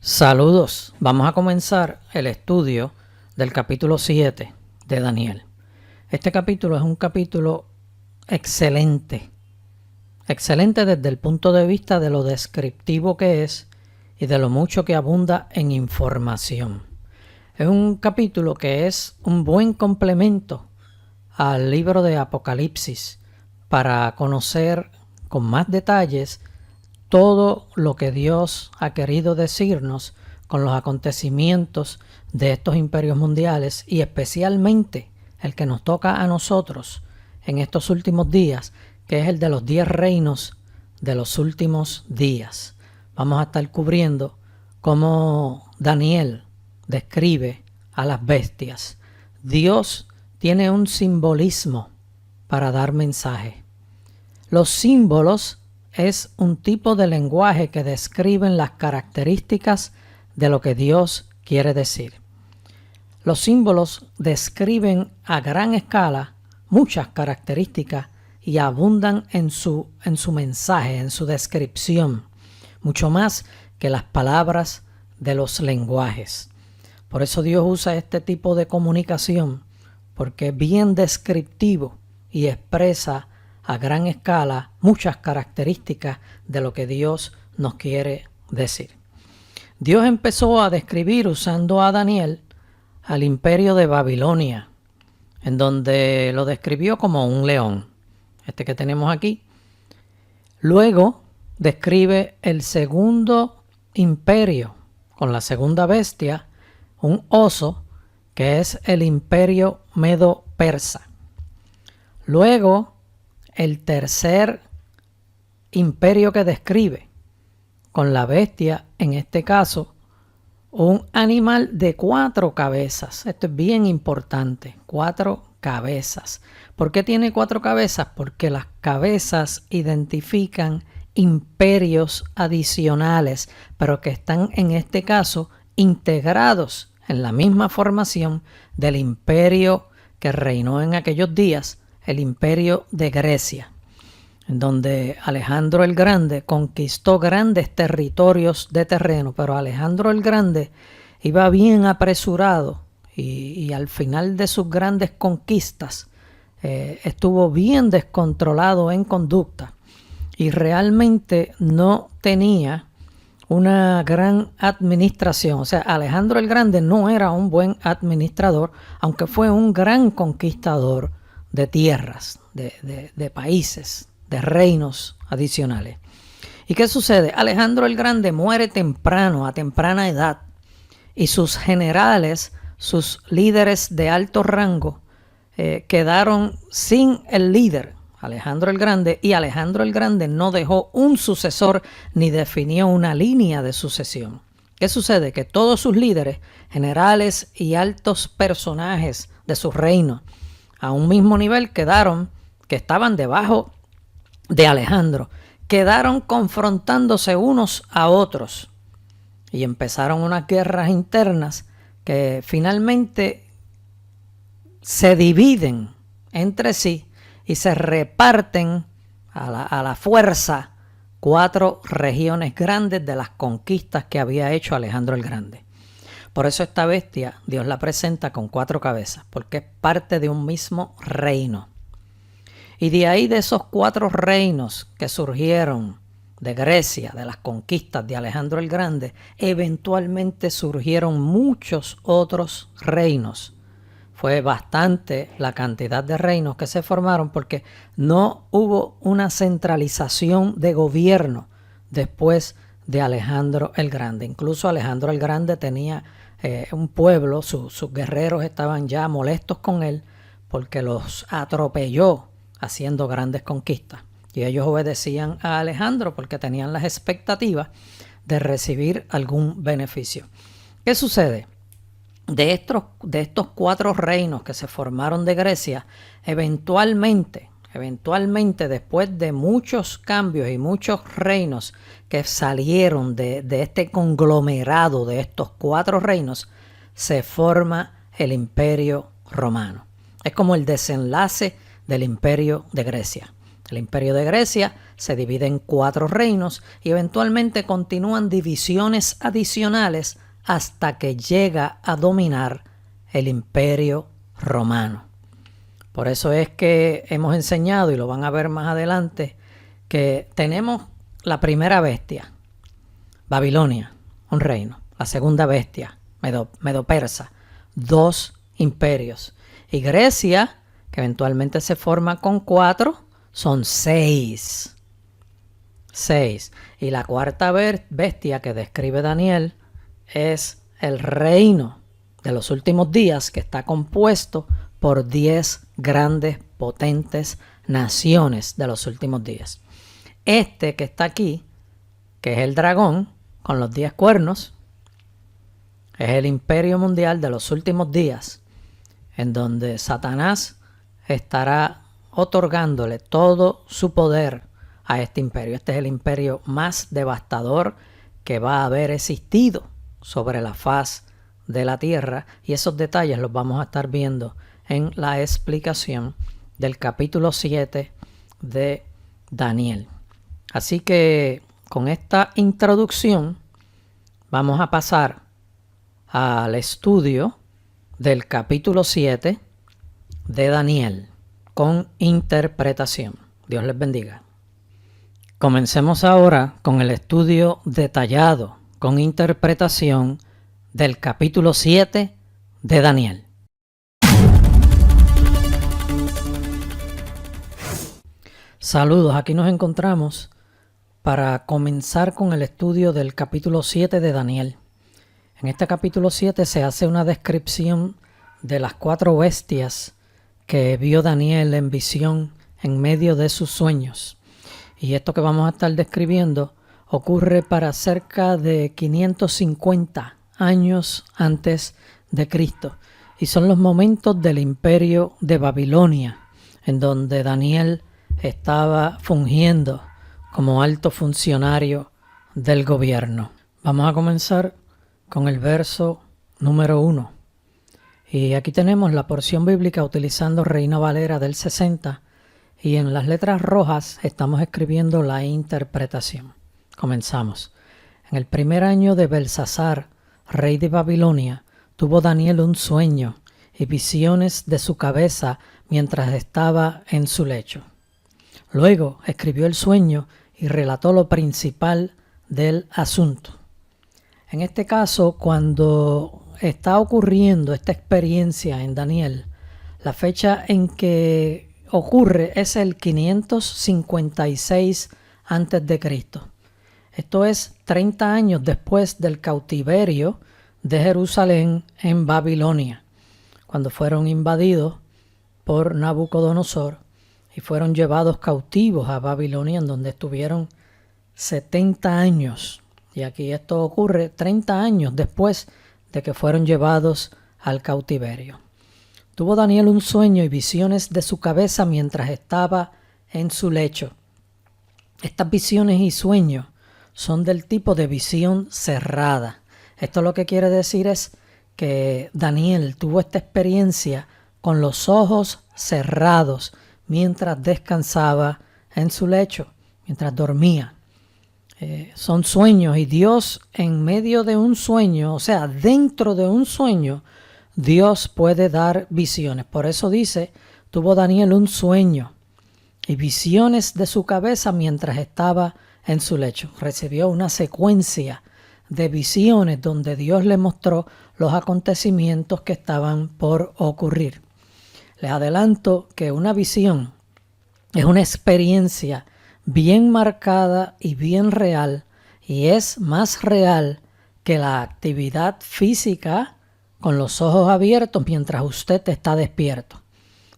Saludos, vamos a comenzar el estudio del capítulo 7 de Daniel. Este capítulo es un capítulo excelente desde el punto de vista de lo descriptivo que es y de lo mucho que abunda en información. Es un capítulo que es un buen complemento al libro de Apocalipsis para conocer con más detalles todo lo que Dios ha querido decirnos con los acontecimientos de estos imperios mundiales y especialmente el que nos toca a nosotros en estos últimos días, que es el de los 10 reinos de los últimos días. Vamos a estar cubriendo cómo Daniel describe a las bestias. Dios tiene un simbolismo para dar mensaje. Los símbolos es un tipo de lenguaje que describen las características de lo que Dios quiere decir. Los símbolos describen a gran escala muchas características y abundan en su mensaje, en su descripción, mucho más que las palabras de los lenguajes. Por eso Dios usa este tipo de comunicación, porque es bien descriptivo y expresa a gran escala muchas características de lo que Dios nos quiere decir. Dios empezó a describir usando a Daniel al imperio de Babilonia, en donde lo describió como un león, este que tenemos aquí. Luego describe el segundo imperio con la segunda bestia, un oso, que es el imperio medo-persa. Luego el tercer imperio que describe, con la bestia, en este caso, un animal de 4 cabezas. Esto es bien importante, 4 cabezas. ¿Por qué tiene 4 cabezas? Porque las cabezas identifican imperios adicionales, pero que están en este caso integrados en la misma formación del imperio que reinó en aquellos días, el imperio de Grecia, en donde Alejandro el Grande conquistó grandes territorios de terreno, pero Alejandro el Grande iba bien apresurado y al final de sus grandes conquistas estuvo bien descontrolado en conducta y realmente no tenía una gran administración. O sea, Alejandro el Grande no era un buen administrador, aunque fue un gran conquistador de tierras, de países, de reinos adicionales. ¿Y qué sucede? Alejandro el Grande muere temprano, a temprana edad, y sus generales, sus líderes de alto rango, quedaron sin el líder, Alejandro el Grande, y Alejandro el Grande no dejó un sucesor ni definió una línea de sucesión. ¿Qué sucede? Que todos sus líderes, generales y altos personajes de su reino, a un mismo nivel quedaron, que estaban debajo de Alejandro, quedaron confrontándose unos a otros y empezaron unas guerras internas que finalmente se dividen entre sí y se reparten a la fuerza 4 regiones grandes de las conquistas que había hecho Alejandro el Grande. Por eso esta bestia Dios la presenta con 4 cabezas, porque es parte de un mismo reino. Y de ahí, de esos 4 reinos que surgieron de Grecia, de las conquistas de Alejandro el Grande, eventualmente surgieron muchos otros reinos. Fue bastante la cantidad de reinos que se formaron porque no hubo una centralización de gobierno después de Alejandro el Grande. Incluso Alejandro el Grande tenía un pueblo, sus guerreros estaban ya molestos con él porque los atropelló haciendo grandes conquistas. Y ellos obedecían a Alejandro porque tenían las expectativas de recibir algún beneficio. ¿Qué sucede? De estos 4 reinos que se formaron de Grecia, eventualmente después de muchos cambios y muchos reinos que salieron de este conglomerado de estos 4 reinos, se forma el Imperio Romano. Es como el desenlace del Imperio de Grecia. El imperio de Grecia se divide en 4 reinos y eventualmente continúan divisiones adicionales hasta que llega a dominar el imperio romano. Por eso es que hemos enseñado, y lo van a ver más adelante, que tenemos la primera bestia, Babilonia, un reino. La segunda bestia, Medo-Persa, 2 imperios. Y Grecia, que eventualmente se forma con 4, son 6. 6. Y la cuarta bestia que describe Daniel es el reino de los últimos días, que está compuesto por 10 grandes, potentes naciones de los últimos días. Este que está aquí, que es el dragón con los 10 cuernos, es el imperio mundial de los últimos días, en donde Satanás estará otorgándole todo su poder a este imperio. Este es el imperio más devastador que va a haber existido sobre la faz de la tierra, y esos detalles los vamos a estar viendo en la explicación del capítulo 7 de Daniel. Así que con esta introducción vamos a pasar al estudio del capítulo 7 de Daniel con interpretación. Dios les bendiga. Comencemos ahora con el estudio detallado con interpretación del capítulo 7 de Daniel. Saludos, aquí nos encontramos para comenzar con el estudio del capítulo 7 de Daniel. En este capítulo 7 se hace una descripción de las 4 bestias que vio Daniel en visión en medio de sus sueños. Y esto que vamos a estar describiendo ocurre para cerca de 550 años antes de Cristo. Y son los momentos del imperio de Babilonia, en donde Daniel estaba fungiendo como alto funcionario del gobierno. Vamos a comenzar con el verso número 1. Y aquí tenemos la porción bíblica utilizando Reina Valera del 60, y en las letras rojas estamos escribiendo la interpretación. Comenzamos. En el primer año de Belsasar, rey de Babilonia, tuvo Daniel un sueño y visiones de su cabeza mientras estaba en su lecho. Luego escribió el sueño y relató lo principal del asunto. En este caso, cuando está ocurriendo esta experiencia en Daniel, la fecha en que ocurre es el 556 a.C. Esto es 30 años después del cautiverio de Jerusalén en Babilonia, cuando fueron invadidos por Nabucodonosor y fueron llevados cautivos a Babilonia, en donde estuvieron 70 años. Y aquí esto ocurre 30 años después de que fueron llevados al cautiverio. Tuvo Daniel un sueño y visiones de su cabeza mientras estaba en su lecho. Estas visiones y sueños son del tipo de visión cerrada. Esto lo que quiere decir es que Daniel tuvo esta experiencia con los ojos cerrados mientras descansaba en su lecho, mientras dormía. Son sueños, y Dios en medio de un sueño, o sea, dentro de un sueño, Dios puede dar visiones. Por eso dice, tuvo Daniel un sueño y visiones de su cabeza mientras estaba en su lecho. Recibió una secuencia de visiones donde Dios le mostró los acontecimientos que estaban por ocurrir. Les adelanto que una visión es una experiencia bien marcada y bien real, y es más real que la actividad física con los ojos abiertos mientras usted está despierto.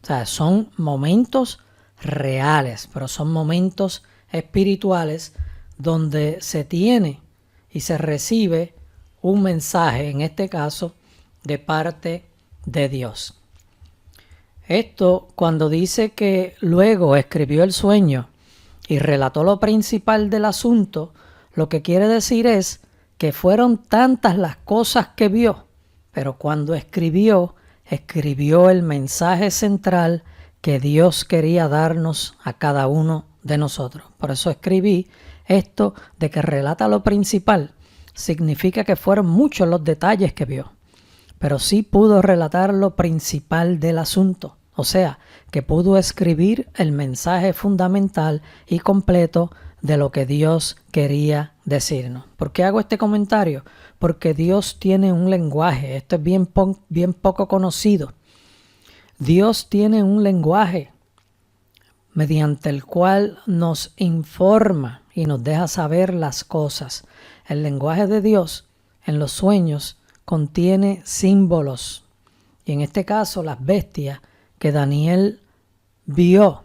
O sea, son momentos reales, pero son momentos espirituales donde se tiene y se recibe un mensaje, en este caso, de parte de Dios. Esto, cuando dice que luego escribió el sueño y relató lo principal del asunto, lo que quiere decir es que fueron tantas las cosas que vio, pero cuando escribió el mensaje central que Dios quería darnos a cada uno de nosotros. Por eso escribí esto de que relata lo principal. Significa que fueron muchos los detalles que vio, pero sí pudo relatar lo principal del asunto. O sea, que pudo escribir el mensaje fundamental y completo de lo que Dios quería decirnos. ¿Por qué hago este comentario? Porque Dios tiene un lenguaje. Esto es bien poco conocido. Dios tiene un lenguaje mediante el cual nos informa y nos deja saber las cosas. El lenguaje de Dios en los sueños contiene símbolos. Y en este caso, las bestias que Daniel vio,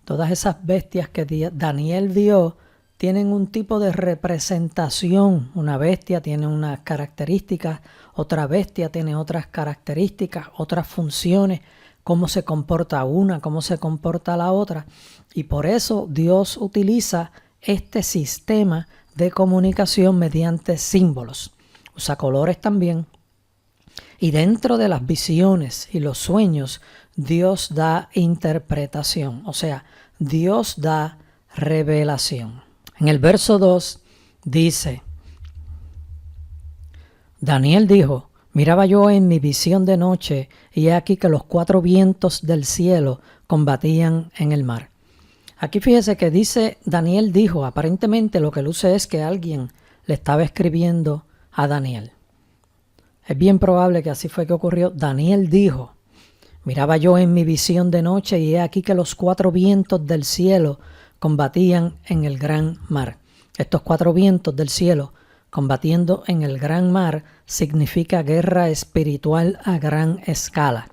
todas esas bestias que Daniel vio, tienen un tipo de representación. Una bestia tiene unas características, otra bestia tiene otras características, otras funciones, cómo se comporta una, cómo se comporta la otra. Y por eso Dios utiliza este sistema de comunicación mediante símbolos. Usa colores también. Y dentro de las visiones y los sueños, Dios da interpretación, o sea, Dios da revelación. En el verso 2 dice, Daniel dijo, miraba yo en mi visión de noche, y he aquí que los 4 vientos del cielo combatían en el mar. Aquí fíjese que dice, Daniel dijo, aparentemente lo que luce es que alguien le estaba escribiendo a Daniel. Es bien probable que así fue que ocurrió. Daniel dijo, miraba yo en mi visión de noche y he aquí que los 4 vientos del cielo combatían en el gran mar. Estos 4 vientos del cielo combatiendo en el gran mar significa guerra espiritual a gran escala.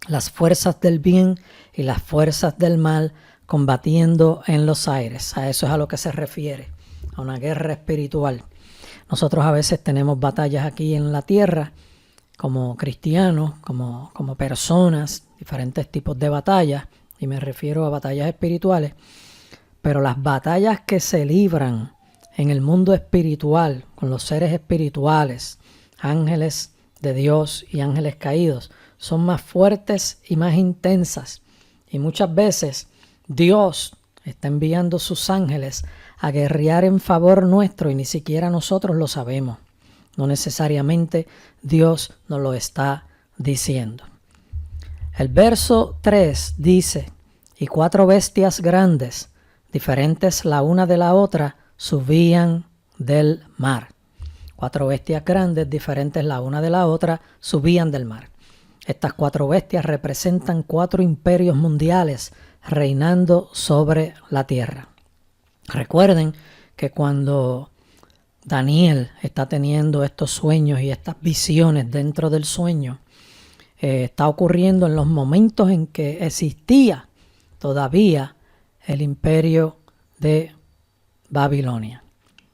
Las fuerzas del bien y las fuerzas del mal combatiendo en los aires. A eso es a lo que se refiere, a una guerra espiritual. Nosotros a veces tenemos batallas aquí en la tierra como cristianos, como personas, diferentes tipos de batallas, y me refiero a batallas espirituales, pero las batallas que se libran en el mundo espiritual, con los seres espirituales, ángeles de Dios y ángeles caídos, son más fuertes y más intensas. Y muchas veces Dios está enviando sus ángeles a guerrear en favor nuestro y ni siquiera nosotros lo sabemos. No necesariamente Dios nos lo está diciendo. El verso 3 dice, y 4 bestias grandes, diferentes la una de la otra, subían del mar. 4 bestias grandes, diferentes la una de la otra, subían del mar. Estas 4 bestias representan 4 imperios mundiales reinando sobre la tierra. Recuerden que cuando Daniel está teniendo estos sueños y estas visiones dentro del sueño, está ocurriendo en los momentos en que existía todavía el imperio de Babilonia.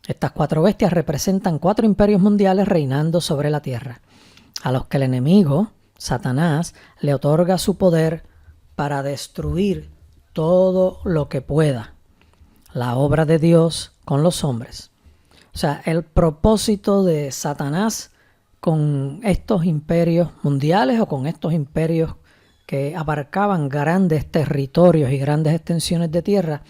Estas 4 bestias representan 4 imperios mundiales reinando sobre la tierra, a los que el enemigo, Satanás, le otorga su poder para destruir todo lo que pueda, la obra de Dios con los hombres. O sea, el propósito de Satanás con estos imperios mundiales o con estos imperios que abarcaban grandes territorios y grandes extensiones de tierra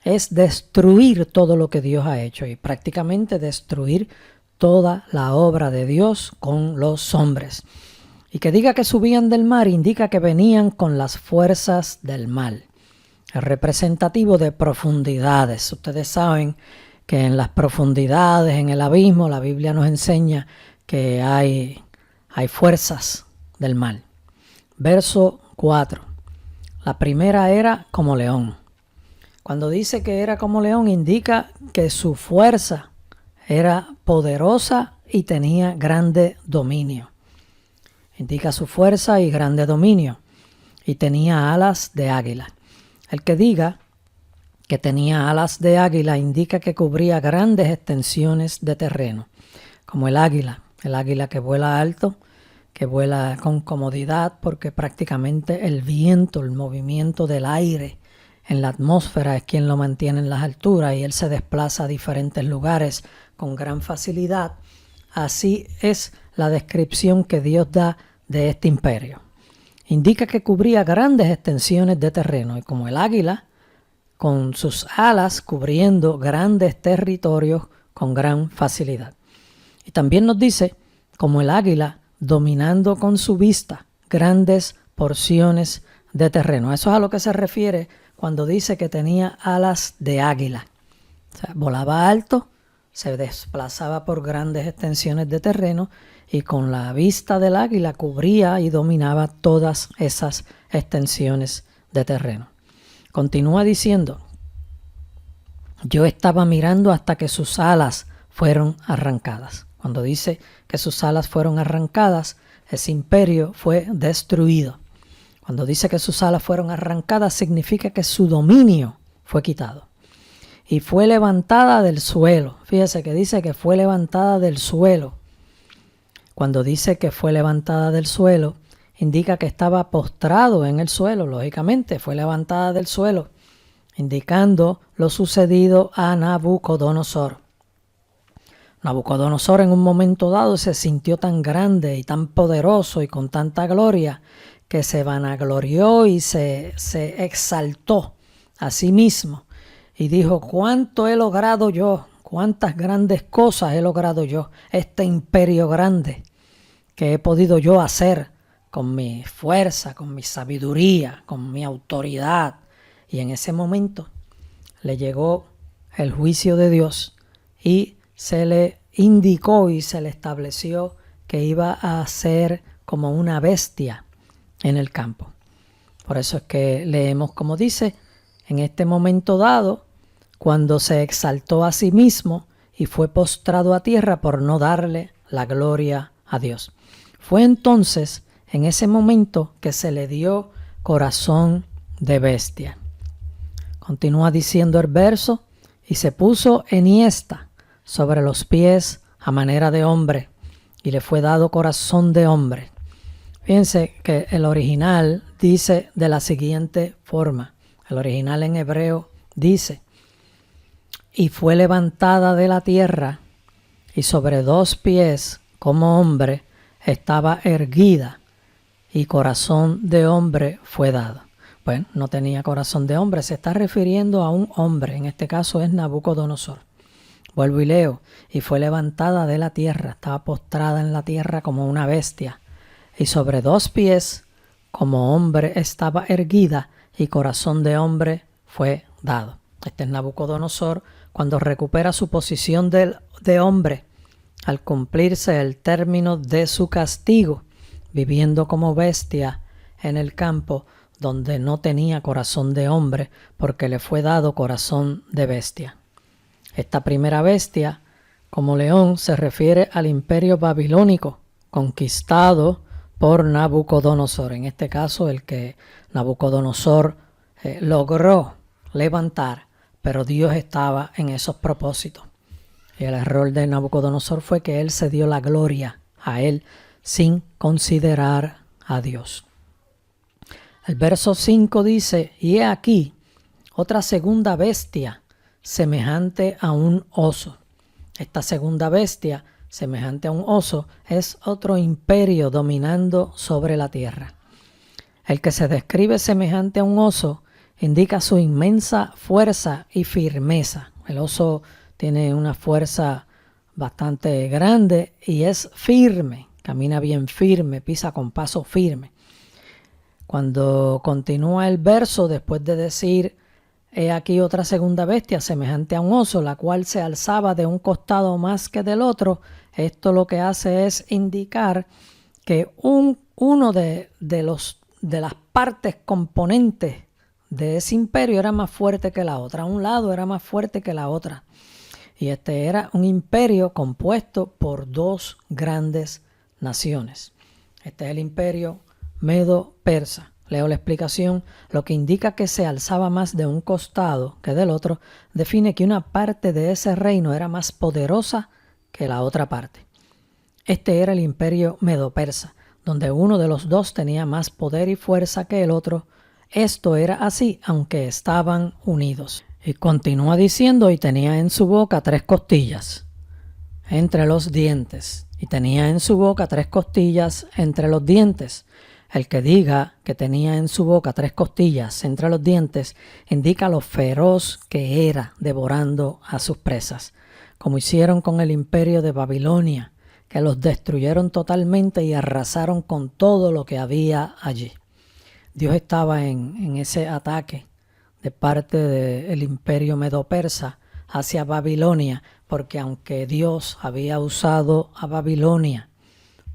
es destruir todo lo que Dios ha hecho y prácticamente destruir toda la obra de Dios con los hombres. Y que diga que subían del mar indica que venían con las fuerzas del mal. Es representativo de profundidades. Ustedes saben que en las profundidades, en el abismo, la Biblia nos enseña que hay fuerzas del mal. Verso 4. La primera era como león. Cuando dice que era como león, indica que su fuerza era poderosa y tenía grande dominio. Indica su fuerza y grande dominio. Y tenía alas de águila. El que diga que tenía alas de águila indica que cubría grandes extensiones de terreno, como el águila que vuela alto, que vuela con comodidad porque prácticamente el viento, el movimiento del aire en la atmósfera es quien lo mantiene en las alturas y él se desplaza a diferentes lugares con gran facilidad. Así es la descripción que Dios da de este imperio. indica que cubría grandes extensiones de terreno, y como el águila, con sus alas cubriendo grandes territorios con gran facilidad. Y también nos dice, como el águila, dominando con su vista grandes porciones de terreno. Eso es a lo que se refiere cuando dice que tenía alas de águila. O sea, volaba alto, se desplazaba por grandes extensiones de terreno y con la vista del águila cubría y dominaba todas esas extensiones de terreno. Continúa diciendo, yo estaba mirando hasta que sus alas fueron arrancadas. Cuando dice que sus alas fueron arrancadas, ese imperio fue destruido. Cuando dice que sus alas fueron arrancadas, significa que su dominio fue quitado. Y fue levantada del suelo. Fíjese que dice que fue levantada del suelo. Cuando dice que fue levantada del suelo, indica que estaba postrado en el suelo. Lógicamente, fue levantada del suelo, indicando lo sucedido a Nabucodonosor. Nabucodonosor en un momento dado se sintió tan grande y tan poderoso y con tanta gloria que se vanaglorió y se exaltó a sí mismo y dijo, ¿cuánto he logrado yo? ¿Cuántas grandes cosas he logrado yo? Este imperio grande que he podido yo hacer con mi fuerza, con mi sabiduría, con mi autoridad. Y en ese momento le llegó el juicio de Dios y se le indicó y se le estableció que iba a ser como una bestia en el campo. Por eso es que leemos como dice, en este momento dado, cuando se exaltó a sí mismo y fue postrado a tierra por no darle la gloria a Dios. Fue entonces, en ese momento, que se le dio corazón de bestia. Continúa diciendo el verso, y se puso enhiesta sobre los pies a manera de hombre, y le fue dado corazón de hombre. Fíjense que el original dice de la siguiente forma. El original en hebreo dice, y fue levantada de la tierra, y sobre 2 pies como hombre estaba erguida, y corazón de hombre fue dado. Bueno, no tenía corazón de hombre, se está refiriendo a un hombre, en este caso es Nabucodonosor. Vuelvo y leo, y fue levantada de la tierra, estaba postrada en la tierra como una bestia, y sobre 2 pies como hombre estaba erguida, y corazón de hombre fue dado. Este es Nabucodonosor cuando recupera su posición de hombre, al cumplirse el término de su castigo, viviendo como bestia en el campo, donde no tenía corazón de hombre, porque le fue dado corazón de bestia. Esta primera bestia, como león, se refiere al imperio babilónico, conquistado por Nabucodonosor. En este caso, el que Nabucodonosor logró levantar, pero Dios estaba en esos propósitos. Y el error de Nabucodonosor fue que él se dio la gloria a él sin considerar a Dios. El verso 5 dice, y he aquí otra segunda bestia semejante a un oso. Esta segunda bestia semejante a un oso es otro imperio dominando sobre la tierra. El que se describe semejante a un oso indica su inmensa fuerza y firmeza. El oso tiene una fuerza bastante grande y es firme, camina bien firme, pisa con paso firme. Cuando continúa el verso, después de decir, he aquí otra segunda bestia semejante a un oso, la cual se alzaba de un costado más que del otro, esto lo que hace es indicar que uno de las partes componentes de ese imperio era más fuerte que la otra. Un lado era más fuerte que la otra. Y este era un imperio compuesto por 2 grandes naciones. Este es el imperio medo-persa. Leo la explicación. Lo que indica que se alzaba más de un costado que del otro, define que una parte de ese reino era más poderosa que la otra parte. Este era el imperio medo-persa, donde uno de los 2 tenía más poder y fuerza que el otro. Esto era así, aunque estaban unidos. Y continúa diciendo, y tenía en su boca 3 costillas entre los dientes. Y tenía en su boca 3 costillas entre los dientes. El que diga que tenía en su boca 3 costillas entre los dientes, indica lo feroz que era devorando a sus presas, como hicieron con el imperio de Babilonia, que los destruyeron totalmente y arrasaron con todo lo que había allí. Dios estaba en ese ataque de parte del imperio medo-persa hacia Babilonia, porque aunque Dios había usado a Babilonia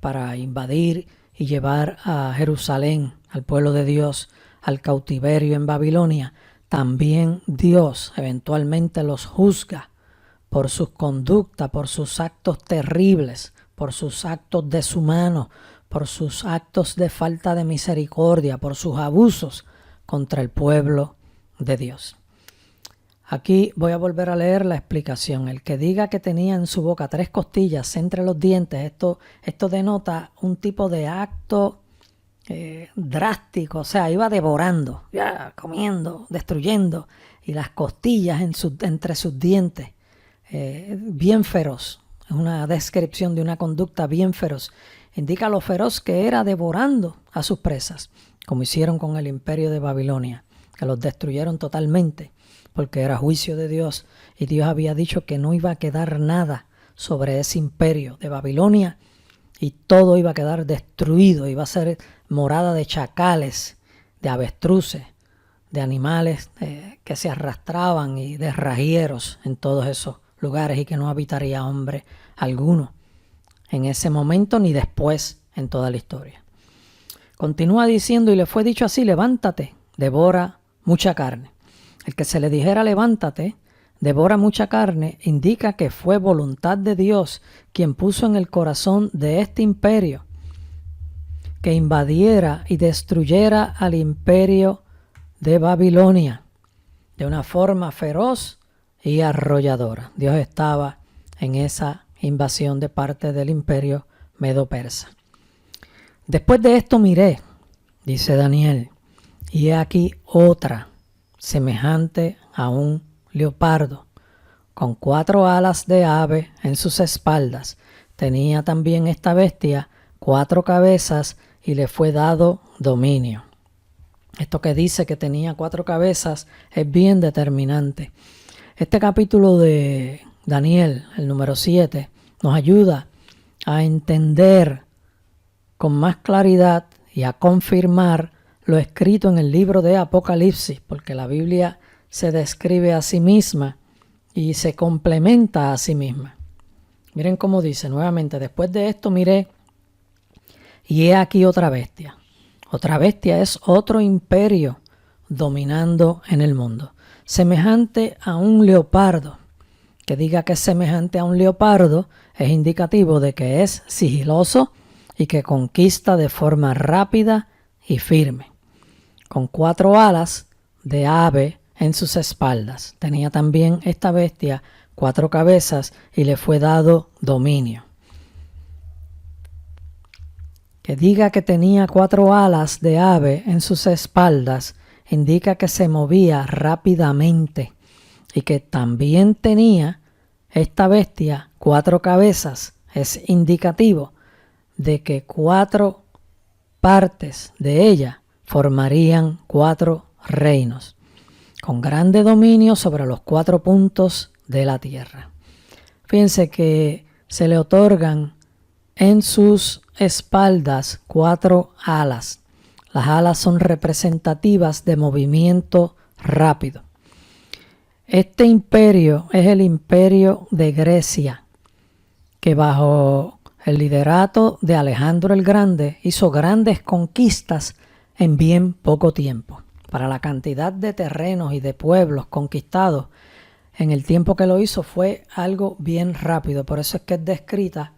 para invadir y llevar a Jerusalén, al pueblo de Dios, al cautiverio en Babilonia, también Dios eventualmente los juzga por sus conductas, por sus actos terribles, por sus actos deshumanos, por sus actos de falta de misericordia, por sus abusos contra el pueblo de Dios. Aquí voy a volver a leer la explicación. El que diga que tenía en su boca 3 costillas entre los dientes, esto denota un tipo de acto drástico, o sea, iba devorando, ya, comiendo, destruyendo, y las costillas entre sus dientes, bien feroz. Es una descripción de una conducta bien feroz. Indica lo feroz que era devorando a sus presas, como hicieron con el imperio de Babilonia, que los destruyeron totalmente, porque era juicio de Dios, y Dios había dicho que no iba a quedar nada sobre ese imperio de Babilonia, y todo iba a quedar destruido, iba a ser morada de chacales, de avestruces, de animales que se arrastraban y de rajieros en todos esos lugares, y que no habitaría hombre alguno en ese momento ni después en toda la historia. Continúa diciendo, y le fue dicho así: levántate, devora mucha carne. El que se le dijera levántate, devora mucha carne, indica que fue voluntad de Dios quien puso en el corazón de este imperio que invadiera y destruyera al imperio de Babilonia de una forma feroz y arrolladora. Dios estaba en esa invasión de parte del imperio medo-persa. Después de esto miré, dice Daniel, y he aquí otra, semejante a un leopardo, con 4 alas de ave en sus espaldas. Tenía también esta bestia 4 cabezas y le fue dado dominio. Esto que dice que tenía 4 cabezas es bien determinante. Este capítulo de Daniel, el número 7, nos ayuda a entender con más claridad y a confirmar lo escrito en el libro de Apocalipsis, porque la Biblia se describe a sí misma y se complementa a sí misma. Miren cómo dice nuevamente: después de esto miré, y he aquí otra bestia. Otra bestia es otro imperio dominando en el mundo, semejante a un leopardo. Que diga que es semejante a un leopardo es indicativo de que es sigiloso y que conquista de forma rápida y firme. Con 4 alas de ave en sus espaldas. Tenía también esta bestia 4 cabezas y le fue dado dominio. Que diga que tenía 4 alas de ave en sus espaldas indica que se movía rápidamente, y que también tenía esta bestia 4 cabezas es indicativo de que 4 partes de ella formarían 4 reinos, con grande dominio sobre los 4 puntos de la tierra. Fíjense que se le otorgan en sus espaldas 4 alas. Las alas son representativas de movimiento rápido. Este imperio es el imperio de Grecia, que bajo el liderato de Alejandro el Grande hizo grandes conquistas en bien poco tiempo. Para la cantidad de terrenos y de pueblos conquistados en el tiempo que lo hizo fue algo bien rápido. Por eso es que es descrita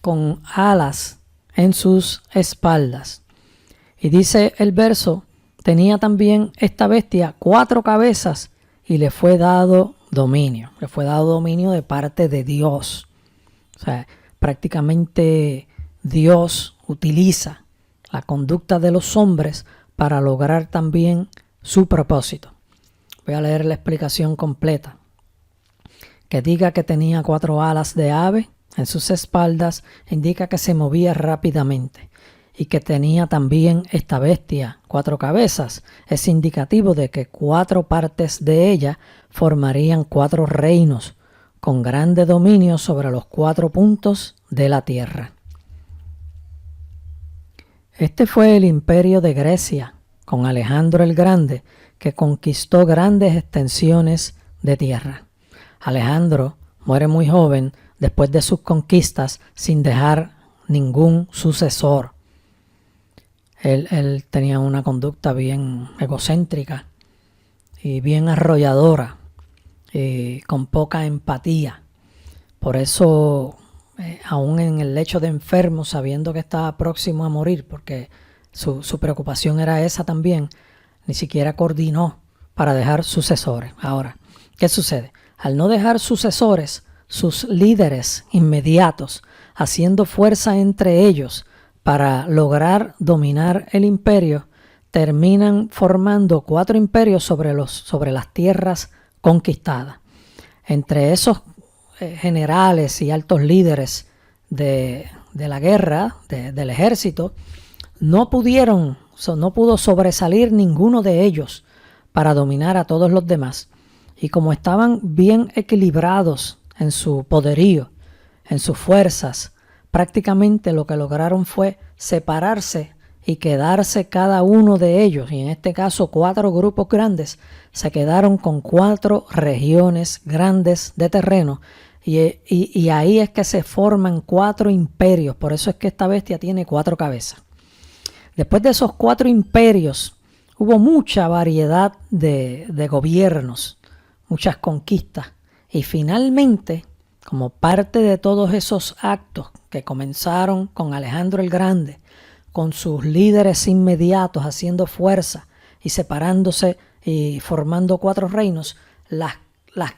con alas en sus espaldas. Y dice el verso: tenía también esta bestia 4 cabezas y le fue dado dominio. Le fue dado dominio de parte de Dios. O sea, prácticamente Dios utiliza la conducta de los hombres para lograr también su propósito. Voy a leer la explicación completa. Que diga que tenía 4 alas de ave en sus espaldas indica que se movía rápidamente, y que tenía también esta bestia 4 cabezas, es indicativo de que 4 partes de ella formarían 4 reinos con grande dominio sobre los 4 puntos de la tierra. Este fue el imperio de Grecia, con Alejandro el Grande, que conquistó grandes extensiones de tierra. Alejandro muere muy joven después de sus conquistas sin dejar ningún sucesor. Él tenía una conducta bien egocéntrica y bien arrolladora y con poca empatía. Por eso, aún en el lecho de enfermo, sabiendo que estaba próximo a morir, porque su preocupación era esa también, ni siquiera coordinó para dejar sucesores. Ahora, ¿qué sucede? Al no dejar sucesores, sus líderes inmediatos, haciendo fuerza entre ellos para lograr dominar el imperio, terminan formando 4 imperios sobre las tierras conquistadas. Entre esos generales y altos líderes de la guerra, del ejército, no pudo sobresalir ninguno de ellos para dominar a todos los demás. Y como estaban bien equilibrados en su poderío, en sus fuerzas, prácticamente lo que lograron fue separarse y quedarse cada uno de ellos, y en este caso 4 grupos grandes, se quedaron con 4 regiones grandes de terreno, y ahí es que se forman 4 imperios. Por eso es que esta bestia tiene 4 cabezas. Después de esos 4 imperios, hubo mucha variedad de gobiernos, muchas conquistas, y finalmente, como parte de todos esos actos que comenzaron con Alejandro el Grande, con sus líderes inmediatos haciendo fuerza y separándose y formando 4 reinos, las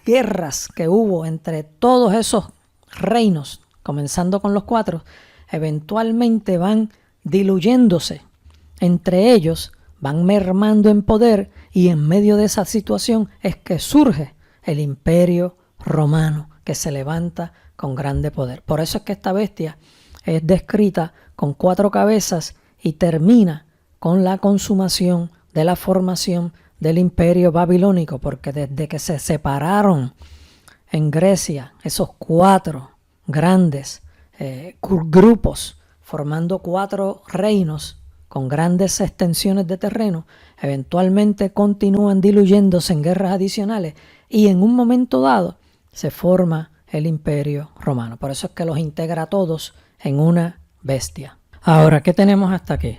guerras que hubo entre todos esos reinos, comenzando con los 4, eventualmente van diluyéndose entre ellos, van mermando en poder, y en medio de esa situación es que surge el imperio romano, que se levanta con grande poder. Por eso es que esta bestia es descrita con 4 cabezas y termina con la consumación de la formación del imperio babilónico, porque desde que se separaron en Grecia esos 4 grandes grupos, formando 4 reinos con grandes extensiones de terreno, eventualmente continúan diluyéndose en guerras adicionales, y en un momento dado se forma el imperio romano. Por eso es que los integra a todos en una bestia. Ahora, ¿qué tenemos hasta aquí?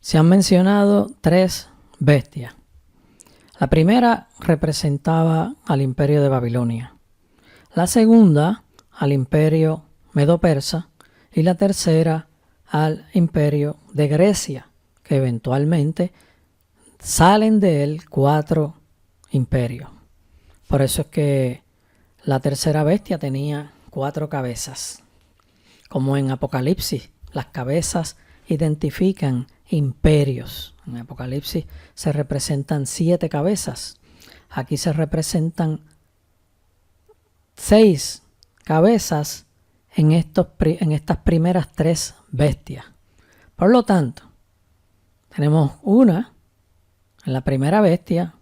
Se han mencionado 3 bestias. La primera representaba al imperio de Babilonia, la segunda al imperio medo-persa y la tercera al imperio de Grecia, que eventualmente salen de él 4 imperios. Por eso es que la tercera bestia tenía 4 cabezas. Como en Apocalipsis, las cabezas identifican imperios. En Apocalipsis se representan 7 cabezas. Aquí se representan 6 cabezas en estas primeras 3 bestias. Por lo tanto, tenemos una en la primera bestia,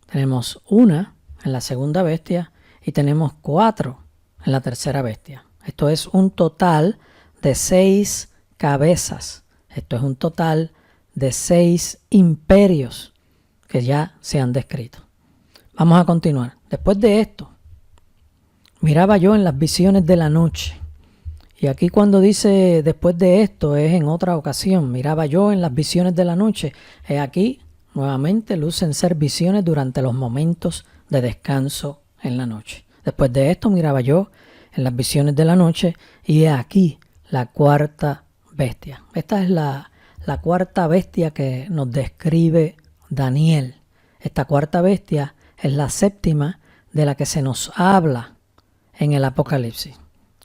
tenemos una en la segunda bestia y tenemos 4 en la tercera bestia. Esto es un total de 6 cabezas. Esto es un total de 6 imperios que ya se han descrito. Vamos a continuar. Después de esto, miraba yo en las visiones de la noche. Y aquí cuando dice después de esto es en otra ocasión. Miraba yo en las visiones de la noche. Aquí nuevamente lucen ser visiones durante los momentos de descanso en la noche. Después de esto miraba yo en las visiones de la noche y he aquí la 4ª bestia. Esta es la 4ª bestia que nos describe Daniel. Esta 4ª bestia es la 7ª de la que se nos habla en el Apocalipsis.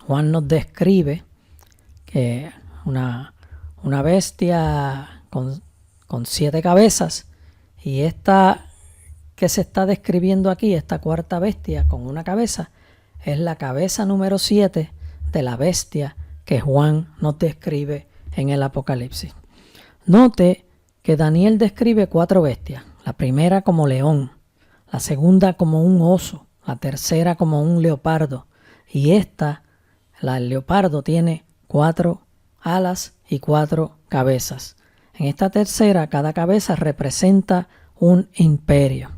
Juan nos describe que una bestia con 7 cabezas, y esta que se está describiendo aquí, esta 4ª bestia con una cabeza, es la cabeza número 7 de la bestia que Juan nos describe en el Apocalipsis. Note que Daniel describe 4 bestias. La primera como león, la segunda como un oso, la tercera como un leopardo. Y el leopardo, tiene 4 alas y 4 cabezas. En esta tercera, cada cabeza representa un imperio.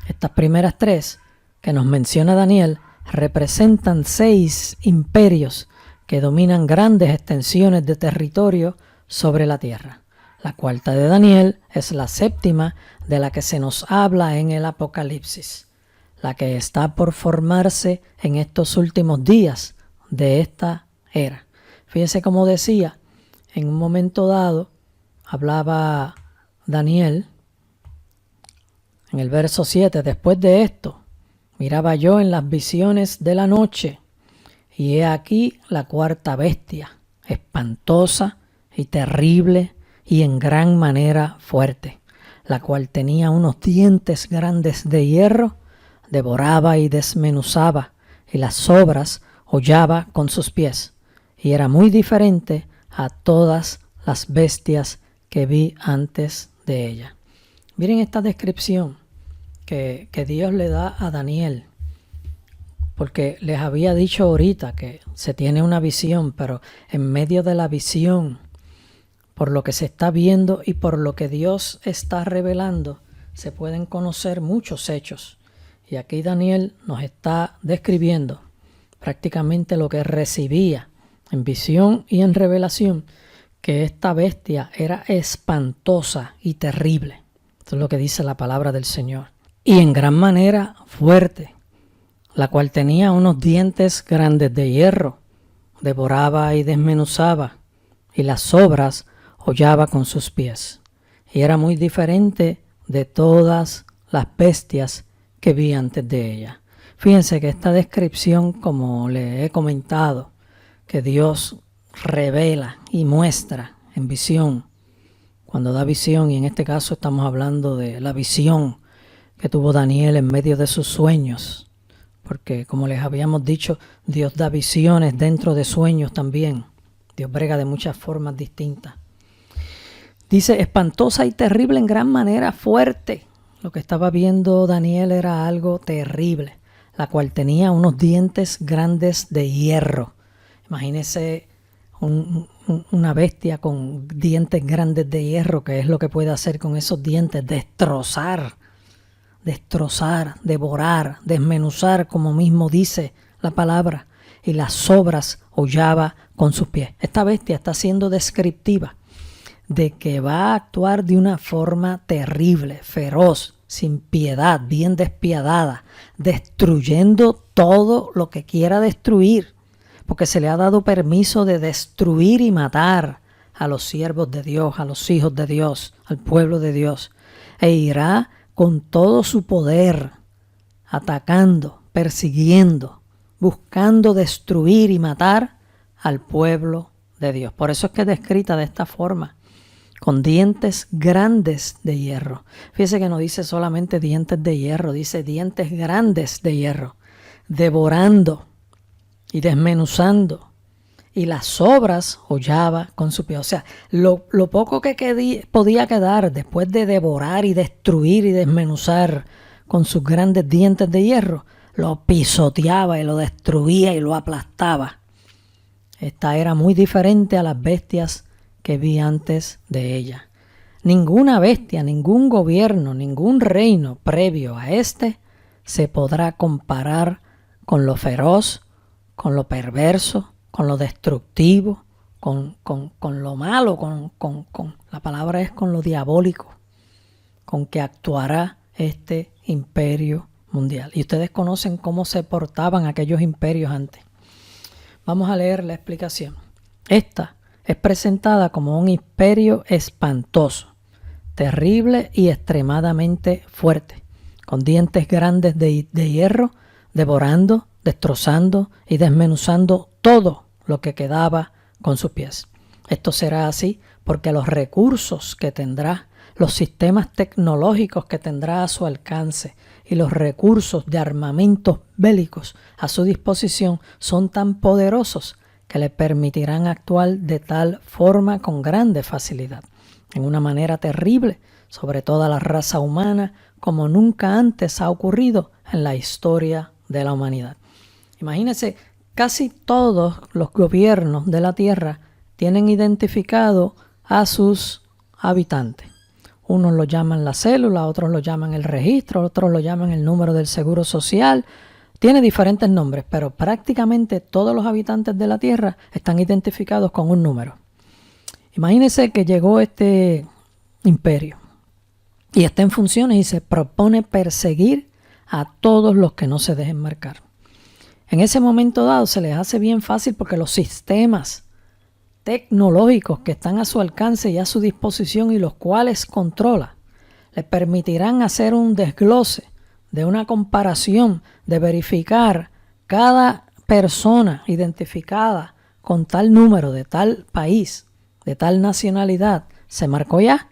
Estas primeras 3 que nos menciona Daniel representan 6 imperios que dominan grandes extensiones de territorio sobre la tierra. La cuarta de Daniel es la séptima de la que se nos habla en el Apocalipsis, la que está por formarse en estos últimos días de esta era. Fíjense cómo decía, en un momento dado, hablaba Daniel en el verso 7, después de esto, miraba yo en las visiones de la noche, y he aquí la cuarta bestia, espantosa y terrible y en gran manera fuerte, la cual tenía unos dientes grandes de hierro, devoraba y desmenuzaba, y las sobras hollaba con sus pies, y era muy diferente a todas las bestias que vi antes de ella. Miren esta descripción que Dios le da a Daniel, porque les había dicho ahorita que se tiene una visión, pero en medio de la visión, por lo que se está viendo y por lo que Dios está revelando, se pueden conocer muchos hechos. Y aquí Daniel nos está describiendo prácticamente lo que recibía en visión y en revelación, que esta bestia era espantosa y terrible. Esto es lo que dice la palabra del Señor. Y en gran manera fuerte, la cual tenía unos dientes grandes de hierro, devoraba y desmenuzaba, y las sobras hollaba con sus pies. Y era muy diferente de todas las bestias que vi antes de ella. Fíjense que esta descripción, como le he comentado, que Dios revela y muestra en visión, cuando da visión, y en este caso estamos hablando de la visión que tuvo Daniel en medio de sus sueños, porque como les habíamos dicho, Dios da visiones dentro de sueños también. Dios brega de muchas formas distintas. Dice, espantosa y terrible en gran manera fuerte. Lo que estaba viendo Daniel era algo terrible, la cual tenía unos dientes grandes de hierro. Imagínese una bestia con dientes grandes de hierro, que es lo que puede hacer con esos dientes: destrozar, devorar, desmenuzar, como mismo dice la palabra, y las sobras hollaba con sus pies. Esta bestia está siendo descriptiva de que va a actuar de una forma terrible, feroz, sin piedad, bien despiadada, destruyendo todo lo que quiera destruir, porque se le ha dado permiso de destruir y matar a los siervos de Dios, a los hijos de Dios, al pueblo de Dios, e irá con todo su poder, atacando, persiguiendo, buscando destruir y matar al pueblo de Dios. Por eso es que es descrita de esta forma, con dientes grandes de hierro. Fíjese que no dice solamente dientes de hierro, dice dientes grandes de hierro, devorando y desmenuzando, y las sobras hollaba con su pie. O sea, lo poco que podía quedar después de devorar y destruir y desmenuzar con sus grandes dientes de hierro, lo pisoteaba y lo destruía y lo aplastaba. Esta era muy diferente a las bestias que vi antes de ella. Ninguna bestia, ningún gobierno, ningún reino previo a este se podrá comparar con lo feroz, con lo perverso, con lo destructivo, con lo malo, la palabra es con lo diabólico, con que actuará este imperio mundial. Y ustedes conocen cómo se portaban aquellos imperios antes. Vamos a leer la explicación. Esta es presentada como un imperio espantoso, terrible y extremadamente fuerte, con dientes grandes de hierro, devorando, destrozando y desmenuzando todo lo que quedaba con sus pies. Esto será así porque los recursos que tendrá, los sistemas tecnológicos que tendrá a su alcance y los recursos de armamentos bélicos a su disposición son tan poderosos que le permitirán actuar de tal forma con grande facilidad. en una manera terrible sobre toda la raza humana, como nunca antes ha ocurrido en la historia de la humanidad. Imagínense, casi todos los gobiernos de la Tierra tienen identificado a sus habitantes. Unos lo llaman la célula, otros lo llaman el registro, otros lo llaman el número del seguro social. Tiene diferentes nombres, pero prácticamente todos los habitantes de la Tierra están identificados con un número. Imagínense que llegó este imperio y está en funciones y se propone perseguir a todos los que no se dejen marcar. En ese momento dado se les hace bien fácil porque los sistemas tecnológicos que están a su alcance y a su disposición y los cuales controla, les permitirán hacer un desglose de una comparación, de verificar cada persona identificada con tal número de tal país, de tal nacionalidad, se marcó ya.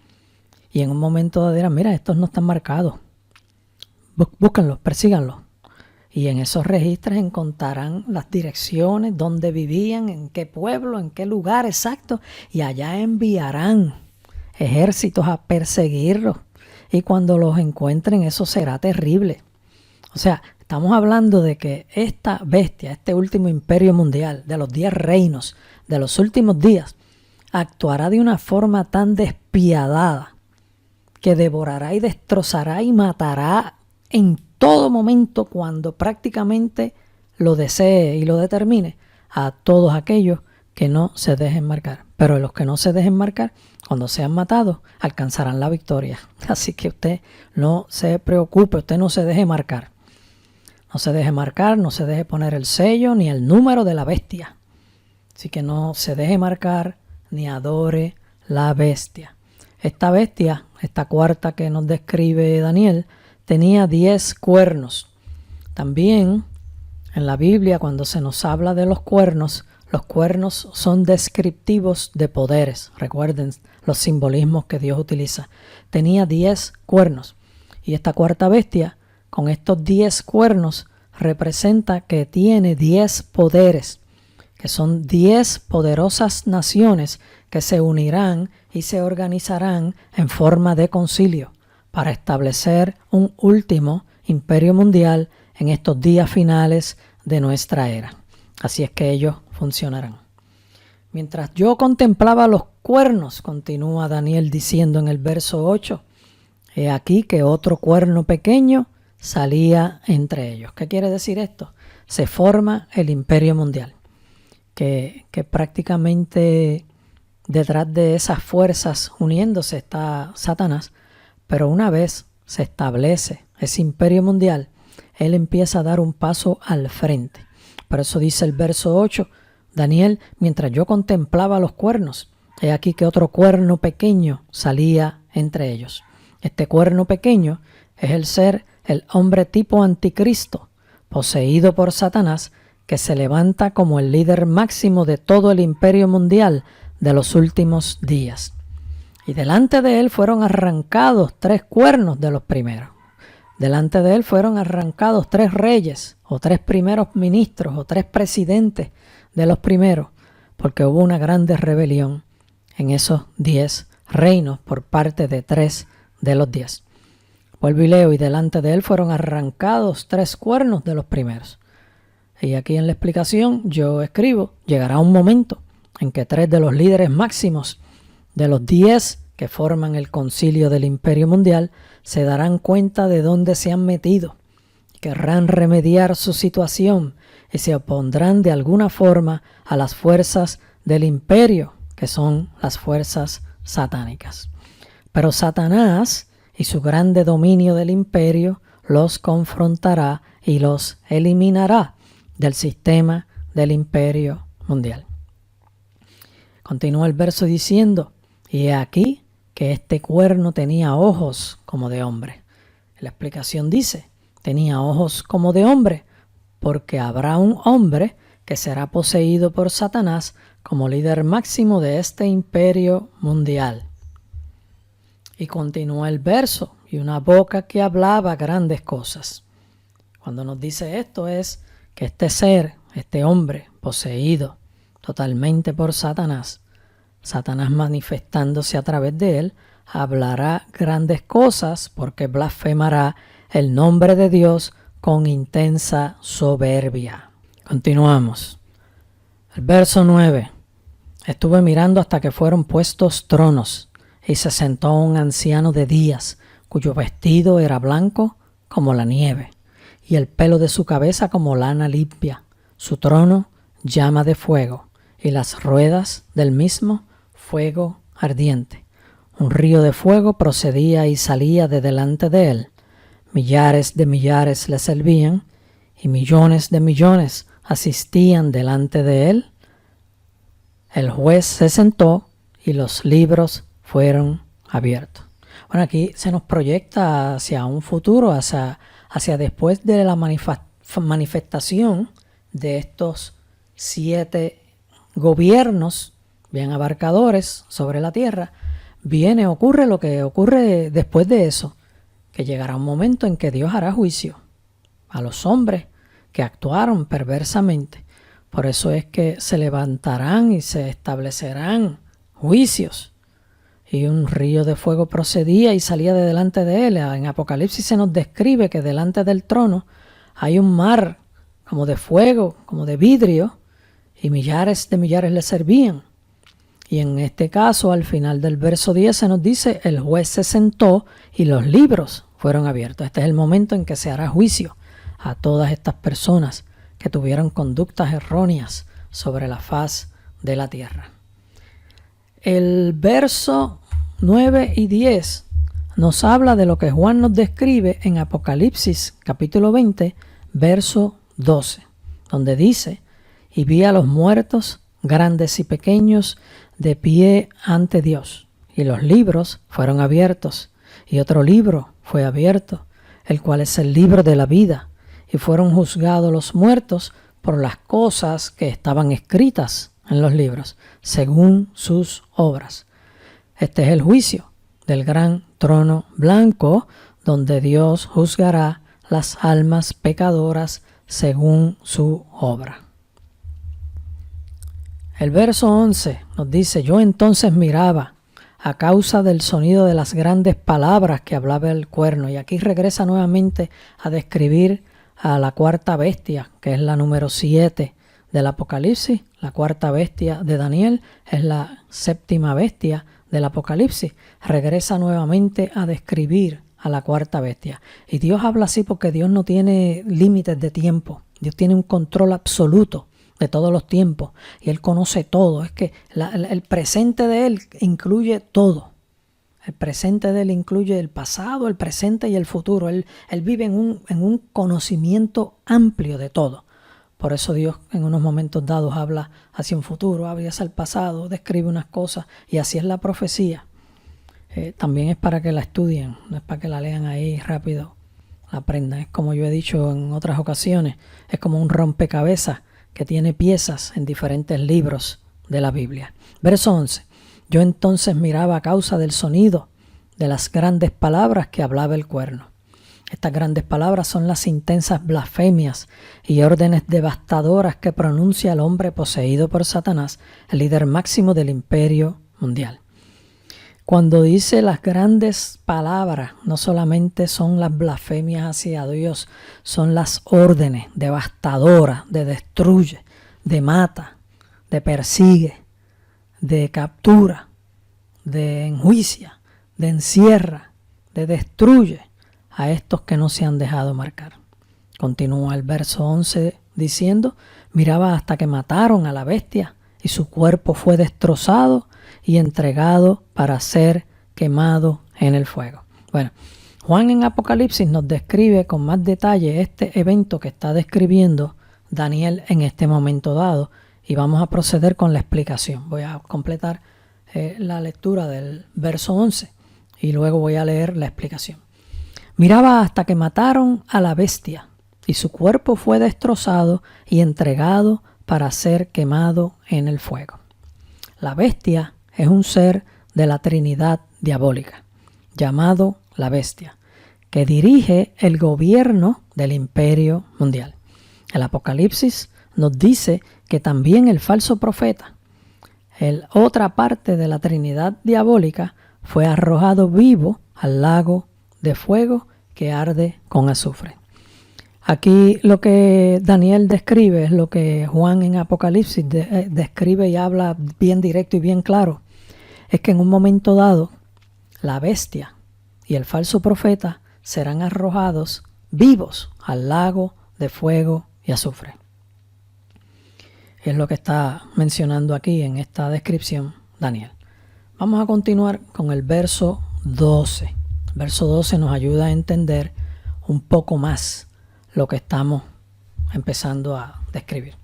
Y en un momento dado dirán, mira, estos no están marcados. Búsquenlos, persíganlos. Y en esos registros encontrarán las direcciones, dónde vivían, en qué pueblo, en qué lugar exacto. Y allá enviarán ejércitos a perseguirlos. Y cuando los encuentren, eso será terrible. O sea, estamos hablando de que esta bestia, este último imperio mundial, de los 10 reinos, de los últimos días, actuará de una forma tan despiadada que devorará y destrozará y matará en todo momento cuando prácticamente lo desee y lo determine a todos aquellos que no se dejen marcar. Pero los que no se dejen marcar, cuando sean matados, alcanzarán la victoria. Así que usted no se preocupe, usted no se deje marcar. No se deje marcar, no se deje poner el sello ni el número de la bestia. Así que no se deje marcar ni adore la bestia. Esta bestia, esta cuarta que nos describe Daniel, tenía 10 cuernos. También en la Biblia, cuando se nos habla de los cuernos son descriptivos de poderes. Recuerden los simbolismos que Dios utiliza. Tenía 10 cuernos. Y esta cuarta bestia, con estos 10 cuernos, representa que tiene 10 poderes, que son 10 poderosas naciones que se unirán y se organizarán en forma de concilio para establecer un último imperio mundial en estos días finales de nuestra era. Así es que ellos funcionarán. Mientras yo contemplaba los cuernos, continúa Daniel diciendo en el verso 8, he aquí que otro cuerno pequeño salía entre ellos. ¿Qué quiere decir esto? Se forma el imperio mundial, que prácticamente detrás de esas fuerzas uniéndose está Satanás, pero una vez se establece ese imperio mundial, él empieza a dar un paso al frente. Por eso dice el verso 8, Daniel, mientras yo contemplaba los cuernos, he aquí que otro cuerno pequeño salía entre ellos. Este cuerno pequeño es el hombre tipo anticristo, poseído por Satanás, que se levanta como el líder máximo de todo el imperio mundial de los últimos días. Y delante de él fueron arrancados 3 cuernos de los primeros. Delante de él fueron arrancados 3 reyes, o 3 primeros ministros, o 3 presidentes de los primeros, porque hubo una grande rebelión en esos 10 reinos por parte de 3 de los 10. Vuelvo y leo, y delante de él fueron arrancados 3 cuernos de los primeros. Y aquí en la explicación yo escribo, llegará un momento en que 3 de los líderes máximos de los 10 que forman el concilio del imperio mundial se darán cuenta de dónde se han metido, querrán remediar su situación y se opondrán de alguna forma a las fuerzas del imperio, que son las fuerzas satánicas. Pero Satanás y su grande dominio del imperio los confrontará y los eliminará del sistema del imperio mundial. Continúa el verso diciendo, y he aquí que este cuerno tenía ojos como de hombre. La explicación dice, tenía ojos como de hombre, porque habrá un hombre que será poseído por Satanás como líder máximo de este imperio mundial. Y continúa el verso, y una boca que hablaba grandes cosas. Cuando nos dice esto es que este ser, este hombre poseído totalmente por Satanás, Satanás manifestándose a través de él, hablará grandes cosas porque blasfemará el nombre de Dios con intensa soberbia. Continuamos. El verso 9. Estuve mirando hasta que fueron puestos tronos, y se sentó un anciano de días, cuyo vestido era blanco como la nieve, y el pelo de su cabeza como lana limpia. Su trono llama de fuego, y las ruedas del mismo fuego ardiente. Un río de fuego procedía y salía de delante de él. Millares de millares le servían, y millones de millones asistían delante de él. El juez se sentó y los libros fueron abiertos. Bueno, aquí se nos proyecta hacia un futuro, hacia después de la manifestación de estos 7 gobiernos bien abarcadores sobre la tierra. Ocurre lo que ocurre después de eso, que llegará un momento en que Dios hará juicio a los hombres que actuaron perversamente. Por eso es que se levantarán y se establecerán juicios. Y un río de fuego procedía y salía de delante de él. En Apocalipsis se nos describe que delante del trono hay un mar como de fuego, como de vidrio, y millares de millares le servían. Y en este caso, al final del verso 10 se nos dice, el juez se sentó y los libros fueron abiertos. Este es el momento en que se hará juicio a todas estas personas que tuvieron conductas erróneas sobre la faz de la tierra. El verso 9 y 10 nos habla de lo que Juan nos describe en Apocalipsis capítulo 20, verso 12, donde dice, y vi a los muertos, grandes y pequeños, de pie ante Dios, y los libros fueron abiertos, y otro libro fue abierto, el cual es el libro de la vida, y fueron juzgados los muertos por las cosas que estaban escritas en los libros, según sus obras. Este es el juicio del gran trono blanco, donde Dios juzgará las almas pecadoras según su obra. El verso 11 nos dice, yo entonces miraba a causa del sonido de las grandes palabras que hablaba el cuerno. Y aquí regresa nuevamente a describir a la cuarta bestia, que es la número 7 del Apocalipsis. La cuarta bestia de Daniel es la 7ª bestia del Apocalipsis. Regresa nuevamente a describir a la cuarta bestia. Y Dios habla así porque Dios no tiene límites de tiempo. Dios tiene un control absoluto de todos los tiempos y Él conoce todo. Es que el presente de Él incluye todo. El presente de Él incluye el pasado, el presente y el futuro. Él vive en un conocimiento amplio de todo. Por eso Dios en unos momentos dados habla hacia un futuro, habla hacia el pasado, describe unas cosas y así es la profecía. También es para que la estudien, no es para que la lean ahí rápido, la aprendan. Es como yo he dicho en otras ocasiones, es como un rompecabezas que tiene piezas en diferentes libros de la Biblia. Verso 11. Yo entonces miraba a causa del sonido de las grandes palabras que hablaba el cuerno. Estas grandes palabras son las intensas blasfemias y órdenes devastadoras que pronuncia el hombre poseído por Satanás, el líder máximo del imperio mundial. Cuando dice las grandes palabras, no solamente son las blasfemias hacia Dios, son las órdenes devastadoras de destruye, de mata, de persigue, de captura, de enjuicia, de encierra, de destruye a estos que no se han dejado marcar. Continúa el verso 11 diciendo, miraba hasta que mataron a la bestia y su cuerpo fue destrozado y entregado para ser quemado en el fuego. Bueno, Juan en Apocalipsis nos describe con más detalle este evento que está describiendo Daniel en este momento dado y vamos a proceder con la explicación. Voy a completar la lectura del verso 11 y luego voy a leer la explicación. Miraba hasta que mataron a la bestia y su cuerpo fue destrozado y entregado para ser quemado en el fuego. La bestia es un ser de la Trinidad diabólica, llamado la bestia, que dirige el gobierno del imperio mundial. El Apocalipsis nos dice que también el falso profeta, otra parte de la Trinidad diabólica fue arrojado vivo al lago de fuego que arde con azufre. Aquí lo que Daniel describe es lo que Juan en Apocalipsis describe y habla bien directo y bien claro. Es que en un momento dado, la bestia y el falso profeta serán arrojados vivos al lago de fuego y azufre. Es lo que está mencionando aquí en esta descripción Daniel. Vamos a continuar con el verso 12. El verso 12 nos ayuda a entender un poco más lo que estamos empezando a describir.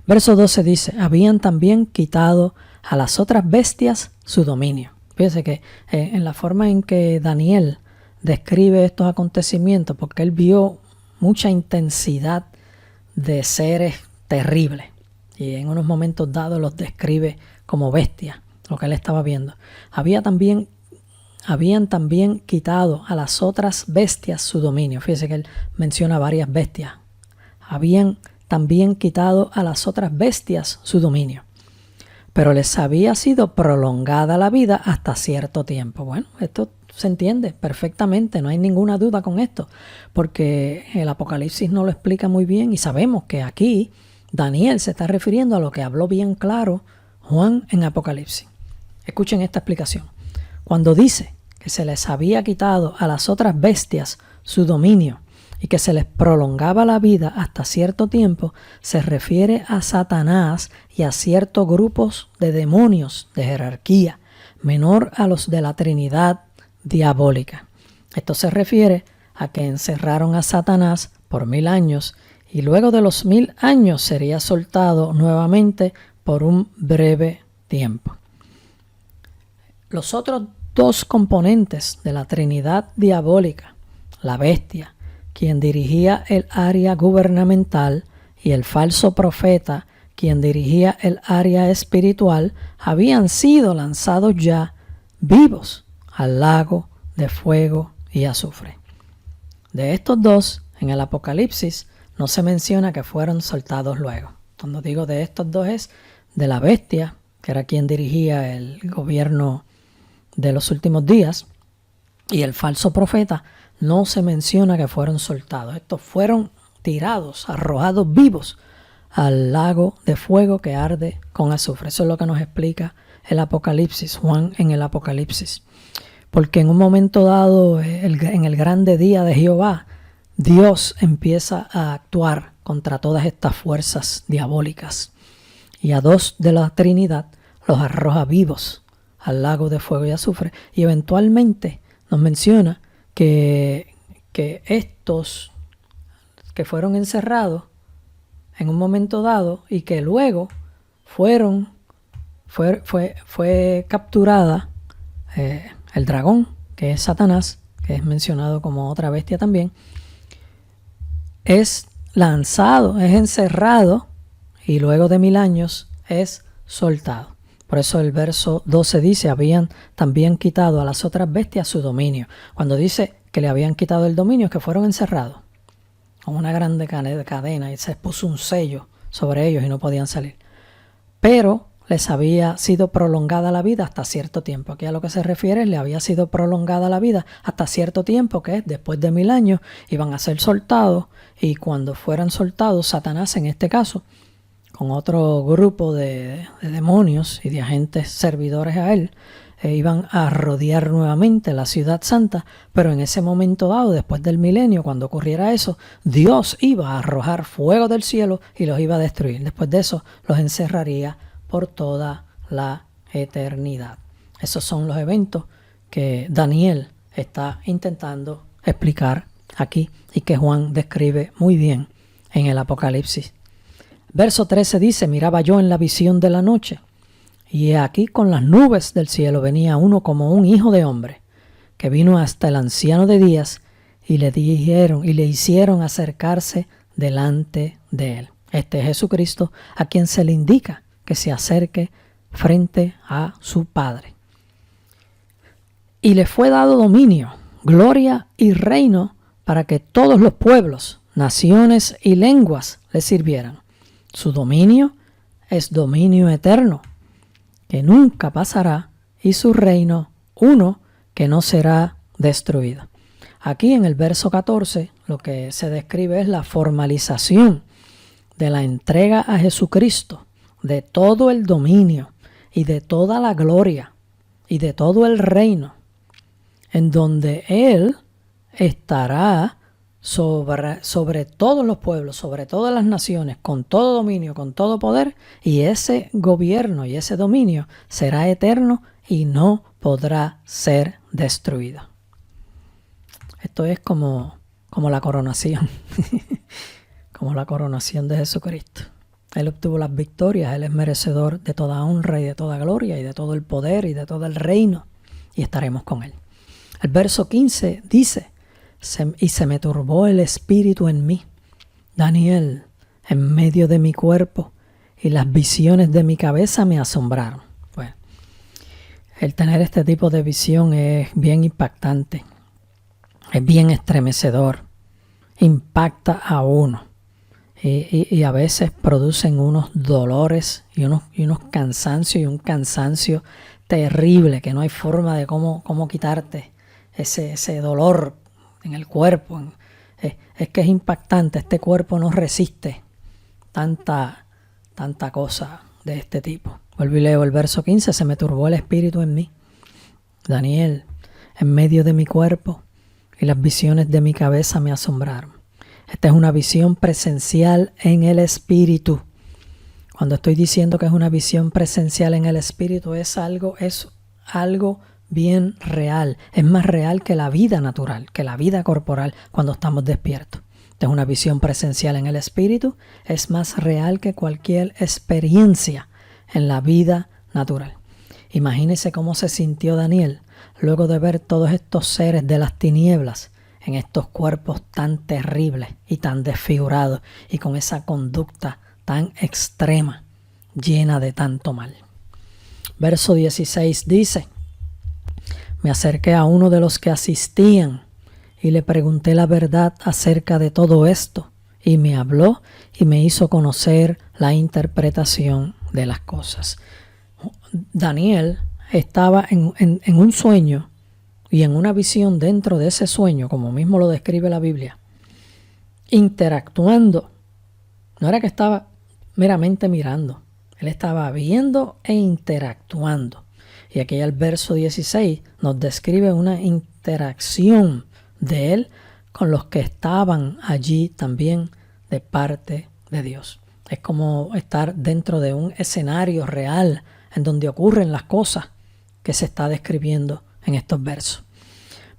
Verso 12 dice: habían también quitado a las otras bestias su dominio. Fíjense que en la forma en que Daniel describe estos acontecimientos, porque él vio mucha intensidad de seres terribles y en unos momentos dados los describe como bestias, lo que él estaba viendo. Habían también quitado a las otras bestias su dominio. Fíjense que él menciona varias bestias. Habían también quitado a las otras bestias su dominio, pero les había sido prolongada la vida hasta cierto tiempo. Bueno, esto se entiende perfectamente, no hay ninguna duda con esto, porque el Apocalipsis nos lo explica muy bien y sabemos que aquí Daniel se está refiriendo a lo que habló bien claro Juan en Apocalipsis. Escuchen esta explicación. Cuando dice que se les había quitado a las otras bestias su dominio y que se les prolongaba la vida hasta cierto tiempo, se refiere a Satanás y a ciertos grupos de demonios de jerarquía menor a los de la Trinidad diabólica. Esto se refiere a que encerraron a Satanás por 1000 años y luego de los 1000 años sería soltado nuevamente por un breve tiempo. Los otros dos componentes de la Trinidad diabólica, la bestia, quien dirigía el área gubernamental, y el falso profeta, quien dirigía el área espiritual, habían sido lanzados ya vivos al lago de fuego y azufre. De estos dos, en el Apocalipsis, no se menciona que fueron soltados luego. Cuando digo de estos dos es de la bestia, que era quien dirigía el gobierno de los últimos días, y el falso profeta, no se menciona que fueron soltados. Estos fueron tirados, arrojados vivos al lago de fuego que arde con azufre. Eso es lo que nos explica el Apocalipsis, Juan en el Apocalipsis. Porque en un momento dado, en el grande día de Jehová, Dios empieza a actuar contra todas estas fuerzas diabólicas. Y a dos de la Trinidad los arroja vivos al lago de fuego y azufre. Y eventualmente nos menciona que estos que fueron encerrados en un momento dado y que luego fue capturada el dragón, que es Satanás, que es mencionado como otra bestia también, es lanzado, es encerrado y luego de 1000 años es soltado. Por eso el verso 12 dice: habían también quitado a las otras bestias su dominio. Cuando dice que le habían quitado el dominio, es que fueron encerrados con una grande cadena y se puso un sello sobre ellos y no podían salir. Pero les había sido prolongada la vida hasta cierto tiempo. Aquí a lo que se refiere, le había sido prolongada la vida hasta cierto tiempo, que es después de 1000 años, iban a ser soltados, y cuando fueran soltados, Satanás en este caso, con otro grupo de demonios y de agentes servidores a él, iban a rodear nuevamente la ciudad santa, pero en ese momento dado, después del milenio, cuando ocurriera eso, Dios iba a arrojar fuego del cielo y los iba a destruir. Después de eso, los encerraría por toda la eternidad. Esos son los eventos que Daniel está intentando explicar aquí y que Juan describe muy bien en el Apocalipsis. Verso 13 dice: miraba yo en la visión de la noche, y he aquí con las nubes del cielo venía uno como un hijo de hombre, que vino hasta el anciano de días y le hicieron acercarse delante de él. Este es Jesucristo, a quien se le indica que se acerque frente a su Padre. Y le fue dado dominio, gloria y reino para que todos los pueblos, naciones y lenguas le sirvieran. Su dominio es dominio eterno, que nunca pasará, y su reino uno que no será destruido. Aquí en el verso 14 lo que se describe es la formalización de la entrega a Jesucristo de todo el dominio y de toda la gloria y de todo el reino, en donde Él estará sobre todos los pueblos, sobre todas las naciones, con todo dominio, con todo poder, y ese gobierno y ese dominio será eterno y no podrá ser destruido. Esto es como la coronación, como la coronación de Jesucristo. Él obtuvo las victorias, Él es merecedor de toda honra y de toda gloria y de todo el poder y de todo el reino, y estaremos con Él. El verso 15 dice: y se me turbó el espíritu en mí, Daniel, en medio de mi cuerpo, y las visiones de mi cabeza me asombraron. Bueno, el tener este tipo de visión es bien impactante, es bien estremecedor, impacta a uno y a veces producen unos dolores y unos cansancios, y un cansancio terrible que no hay forma de cómo quitarte ese dolor en el cuerpo. Es que es impactante. Este cuerpo no resiste tanta cosa de este tipo. Vuelvo y leo el verso 15: se me turbó el espíritu en mí, Daniel, en medio de mi cuerpo, y las visiones de mi cabeza me asombraron. Esta es una visión presencial en el espíritu. Cuando estoy diciendo que es una visión presencial en el espíritu, es algo bien real. Es más real que la vida natural, que la vida corporal cuando estamos despiertos. Esta es una visión presencial en el espíritu. Es más real que cualquier experiencia en la vida natural. Imagínese cómo se sintió Daniel luego de ver todos estos seres de las tinieblas en estos cuerpos tan terribles y tan desfigurados, y con esa conducta tan extrema, llena de tanto mal. Verso 16 dice: me acerqué a uno de los que asistían y le pregunté la verdad acerca de todo esto, y me habló y me hizo conocer la interpretación de las cosas. Daniel estaba en un sueño y en una visión dentro de ese sueño, como mismo lo describe la Biblia, interactuando. No era que estaba meramente mirando, él estaba viendo e interactuando. Y aquí el verso 16 nos describe una interacción de él con los que estaban allí también de parte de Dios. Es como estar dentro de un escenario real en donde ocurren las cosas que se está describiendo en estos versos.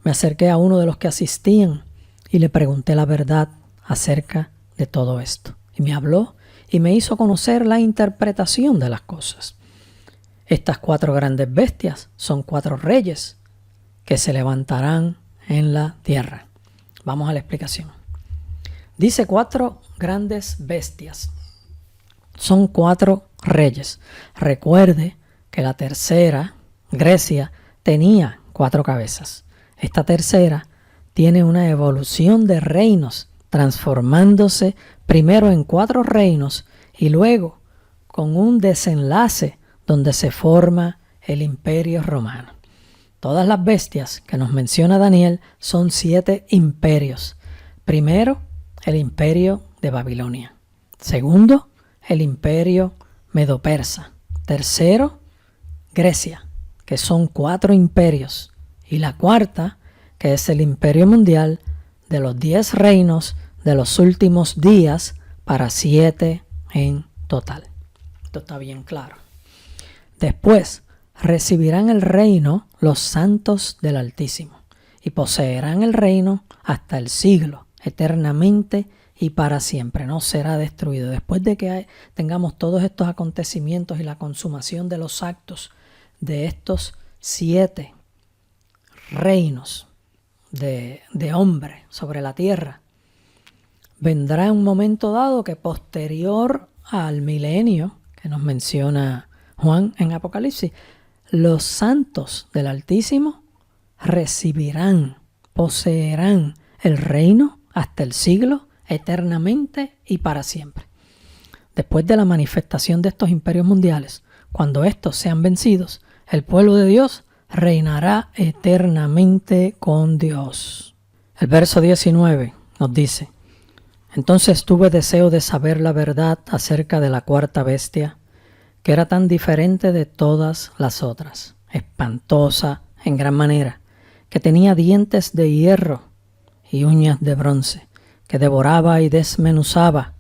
Me acerqué a uno de los que asistían y le pregunté la verdad acerca de todo esto. Y me habló y me hizo conocer la interpretación de las cosas. Estas 4 grandes bestias son 4 reyes que se levantarán en la tierra. Vamos a la explicación. Dice 4 grandes bestias. Son 4 reyes. Recuerde que la tercera, Grecia, tenía 4 cabezas. Esta tercera tiene una evolución de reinos, transformándose primero en 4 reinos y luego con un desenlace donde se forma el Imperio Romano. Todas las bestias que nos menciona Daniel son 7 imperios. Primero, el Imperio de Babilonia. Segundo, el Imperio Medo-Persa. Tercero, Grecia, que son 4 imperios. Y la cuarta, que es el Imperio Mundial de los 10 reinos de los últimos días, para 7 en total. Esto está bien claro. Después recibirán el reino los santos del Altísimo y poseerán el reino hasta el siglo, eternamente y para siempre. No será destruido. Después de que tengamos todos estos acontecimientos y la consumación de los actos de estos 7 reinos de hombre sobre la tierra, vendrá un momento dado que posterior al milenio que nos menciona Juan en Apocalipsis, los santos del Altísimo recibirán, poseerán el reino hasta el siglo, eternamente y para siempre. Después de la manifestación de estos imperios mundiales, cuando estos sean vencidos, el pueblo de Dios reinará eternamente con Dios. El verso 19 nos dice: entonces tuve deseo de saber la verdad acerca de la cuarta bestia, que era tan diferente de todas las otras, espantosa en gran manera, que tenía dientes de hierro y uñas de bronce, que devoraba y desmenuzaba,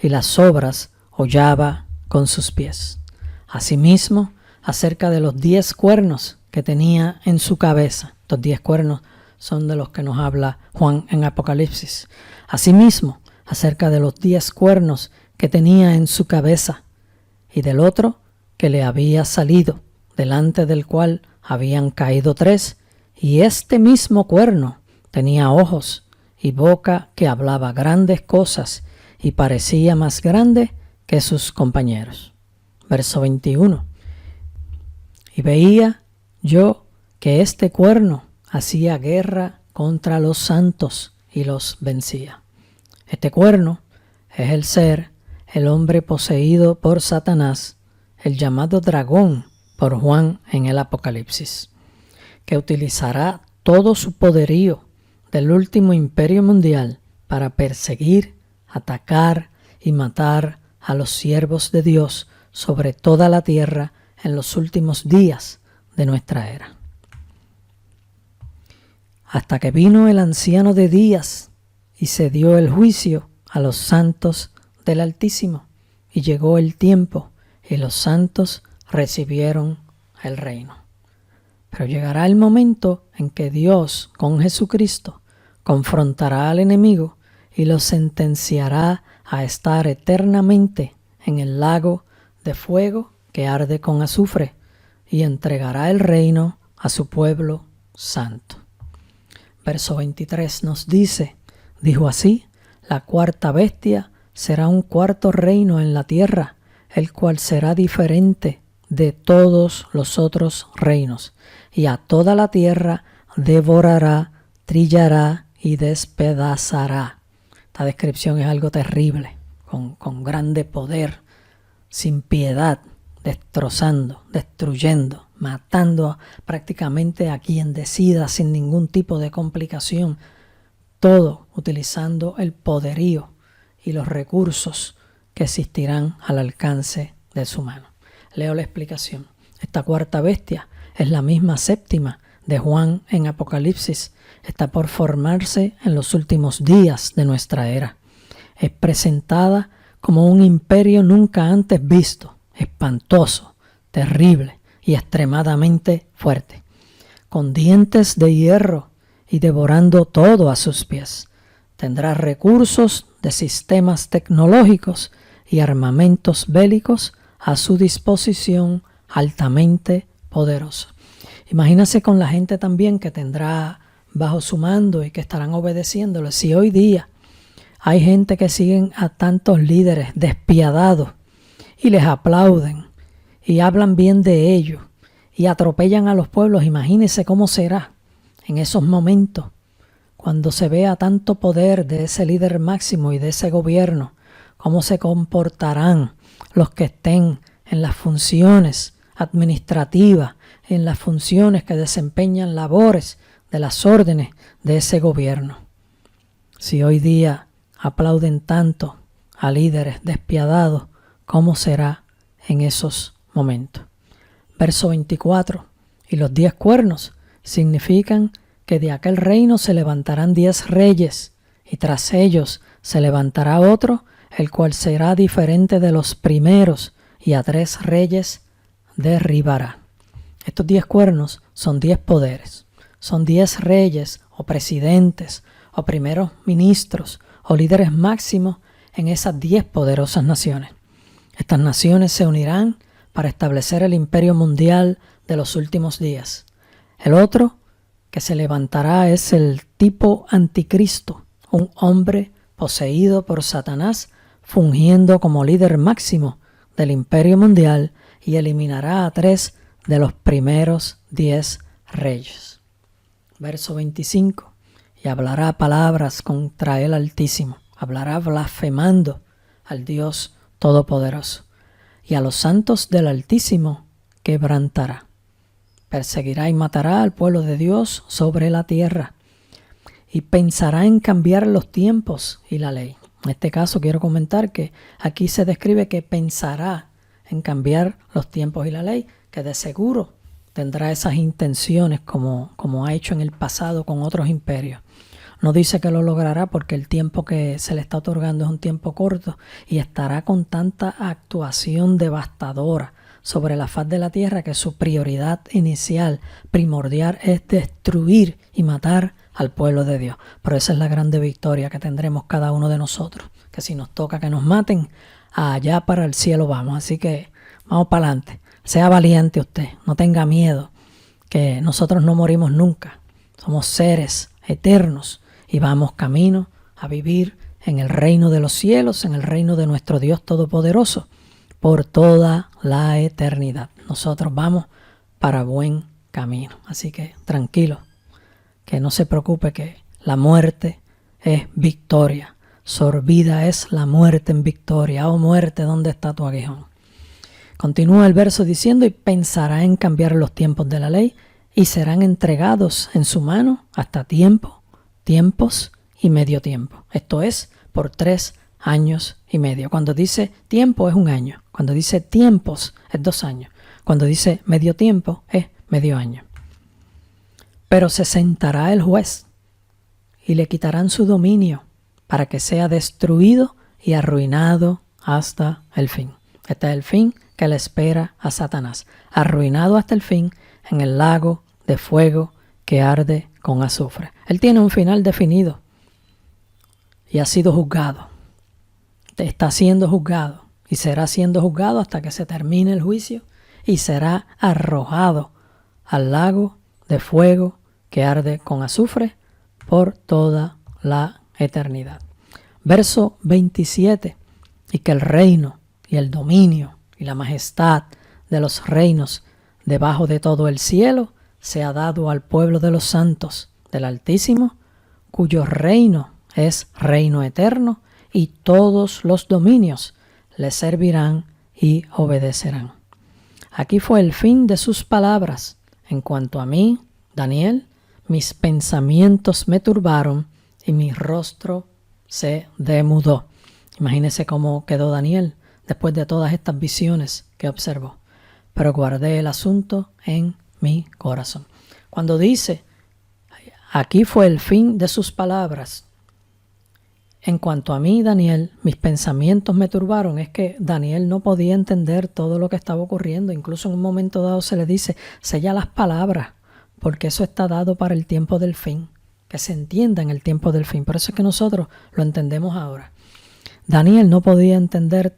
y las sobras hollaba con sus pies. Asimismo, acerca de los 10 cuernos que tenía en su cabeza. Estos 10 cuernos son de los que nos habla Juan en Apocalipsis. Asimismo, acerca de los 10 cuernos que tenía en su cabeza, y del otro que le había salido, delante del cual habían caído 3, y este mismo cuerno tenía ojos y boca que hablaba grandes cosas, y parecía más grande que sus compañeros. Verso 21. Y veía yo que este cuerno hacía guerra contra los santos y los vencía. Este cuerno es el ser, el hombre poseído por Satanás, el llamado dragón por Juan en el Apocalipsis, que utilizará todo su poderío del último imperio mundial para perseguir, atacar y matar a los siervos de Dios sobre toda la tierra en los últimos días de nuestra era. Hasta que vino el anciano de días y se dio el juicio a los santos del Altísimo, y llegó el tiempo y los santos recibieron el reino. Pero llegará el momento en que Dios con Jesucristo confrontará al enemigo y lo sentenciará a estar eternamente en el lago de fuego que arde con azufre, y entregará el reino a su pueblo santo. Verso 23 nos dice: dijo así: la cuarta bestia será un cuarto reino en la tierra, el cual será diferente de todos los otros reinos, y a toda la tierra devorará, trillará y despedazará. Esta descripción es algo terrible, con grande poder, sin piedad, destrozando, destruyendo, matando prácticamente a quien decida sin ningún tipo de complicación, todo utilizando el poderío y los recursos que existirán al alcance de su mano. Leo la explicación. Esta cuarta bestia es la misma séptima de Juan en Apocalipsis. Está por formarse en los últimos días de nuestra era. Es presentada como un imperio nunca antes visto, espantoso, terrible y extremadamente fuerte, con dientes de hierro y devorando todo a sus pies. Tendrá recursos de sistemas tecnológicos y armamentos bélicos a su disposición, altamente poderoso. Imagínase con la gente también que tendrá bajo su mando y que estarán obedeciéndole. Si hoy día hay gente que siguen a tantos líderes despiadados y les aplauden y hablan bien de ellos y atropellan a los pueblos, imagínese cómo será en esos momentos cuando se vea tanto poder de ese líder máximo y de ese gobierno, cómo se comportarán los que estén en las funciones administrativas, en las funciones que desempeñan labores de las órdenes de ese gobierno. Si hoy día aplauden tanto a líderes despiadados, ¿cómo será en esos momentos? Verso 24. Y los 10 cuernos significan que de aquel reino se levantarán 10 reyes, y tras ellos se levantará otro, el cual será diferente de los primeros, y a 3 reyes derribará. Estos 10 cuernos son 10 poderes, son 10 reyes o presidentes o primeros ministros o líderes máximos en esas 10 poderosas naciones. Estas naciones se unirán para establecer el imperio mundial de los últimos días. El otro que se levantará es el tipo anticristo, un hombre poseído por Satanás, fungiendo como líder máximo del imperio mundial, y eliminará a 3 de los primeros 10 reyes. Verso 25. Y hablará palabras contra el Altísimo, hablará blasfemando al Dios Todopoderoso, y a los santos del Altísimo quebrantará. Perseguirá y matará al pueblo de Dios sobre la tierra y pensará en cambiar los tiempos y la ley. En este caso quiero comentar que aquí se describe que pensará en cambiar los tiempos y la ley, que de seguro tendrá esas intenciones como ha hecho en el pasado con otros imperios. No dice que lo logrará porque el tiempo que se le está otorgando es un tiempo corto y estará con tanta actuación devastadora sobre la faz de la tierra que su prioridad inicial, primordial, es destruir y matar al pueblo de Dios. Pero esa es la grande victoria que tendremos cada uno de nosotros, que si nos toca que nos maten, allá para el cielo vamos. Así que vamos para adelante. Sea valiente usted, no tenga miedo, que nosotros no morimos nunca. Somos seres eternos y vamos camino a vivir en el reino de los cielos, en el reino de nuestro Dios Todopoderoso, por toda la eternidad. Nosotros vamos para buen camino. Así que tranquilo, que no se preocupe, que la muerte es victoria. Sorbida es la muerte en victoria. Oh muerte, ¿dónde está tu aguijón? Continúa el verso diciendo, y pensará en cambiar los tiempos de la ley, y serán entregados en su mano hasta tiempos y medio tiempo. Esto es, por 3 años y medio. Cuando dice tiempo es 1 año. Cuando dice tiempos es 2 años. Cuando dice medio tiempo es medio año. Pero se sentará el juez y le quitarán su dominio para que sea destruido y arruinado hasta el fin. Este es el fin que le espera a Satanás. Arruinado hasta el fin en el lago de fuego que arde con azufre. Él tiene un final definido y ha sido juzgado. Está siendo juzgado y será siendo juzgado hasta que se termine el juicio y será arrojado al lago de fuego que arde con azufre por toda la eternidad. Verso 27. Y que el reino y el dominio y la majestad de los reinos debajo de todo el cielo sea dado al pueblo de los santos del Altísimo, cuyo reino es reino eterno, y todos los dominios le servirán y obedecerán. Aquí fue el fin de sus palabras. En cuanto a mí, Daniel, mis pensamientos me turbaron y mi rostro se demudó. Imagínese cómo quedó Daniel después de todas estas visiones que observó. Pero guardé el asunto en mi corazón. Cuando dice, aquí fue el fin de sus palabras, en cuanto a mí, Daniel, mis pensamientos me turbaron, es que Daniel no podía entender todo lo que estaba ocurriendo. Incluso en un momento dado se le dice, sella las palabras, porque eso está dado para el tiempo del fin, que se entienda en el tiempo del fin. Por eso es que nosotros lo entendemos ahora. Daniel no podía entender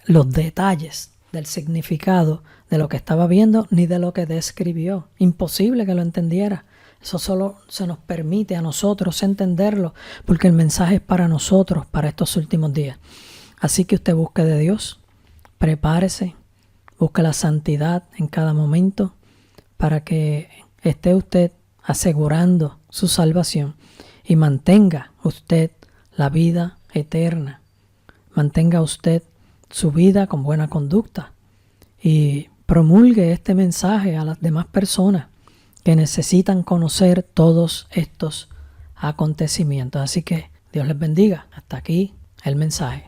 los detalles del significado de lo que estaba viendo ni de lo que describió. Imposible que lo entendiera. Eso solo se nos permite a nosotros entenderlo, porque el mensaje es para nosotros, para estos últimos días. Así que usted busque de Dios, prepárese, busque la santidad en cada momento para que esté usted asegurando su salvación y mantenga usted la vida eterna. Mantenga usted su vida con buena conducta y promulgue este mensaje a las demás personas que necesitan conocer todos estos acontecimientos. Así que Dios les bendiga. Hasta aquí el mensaje.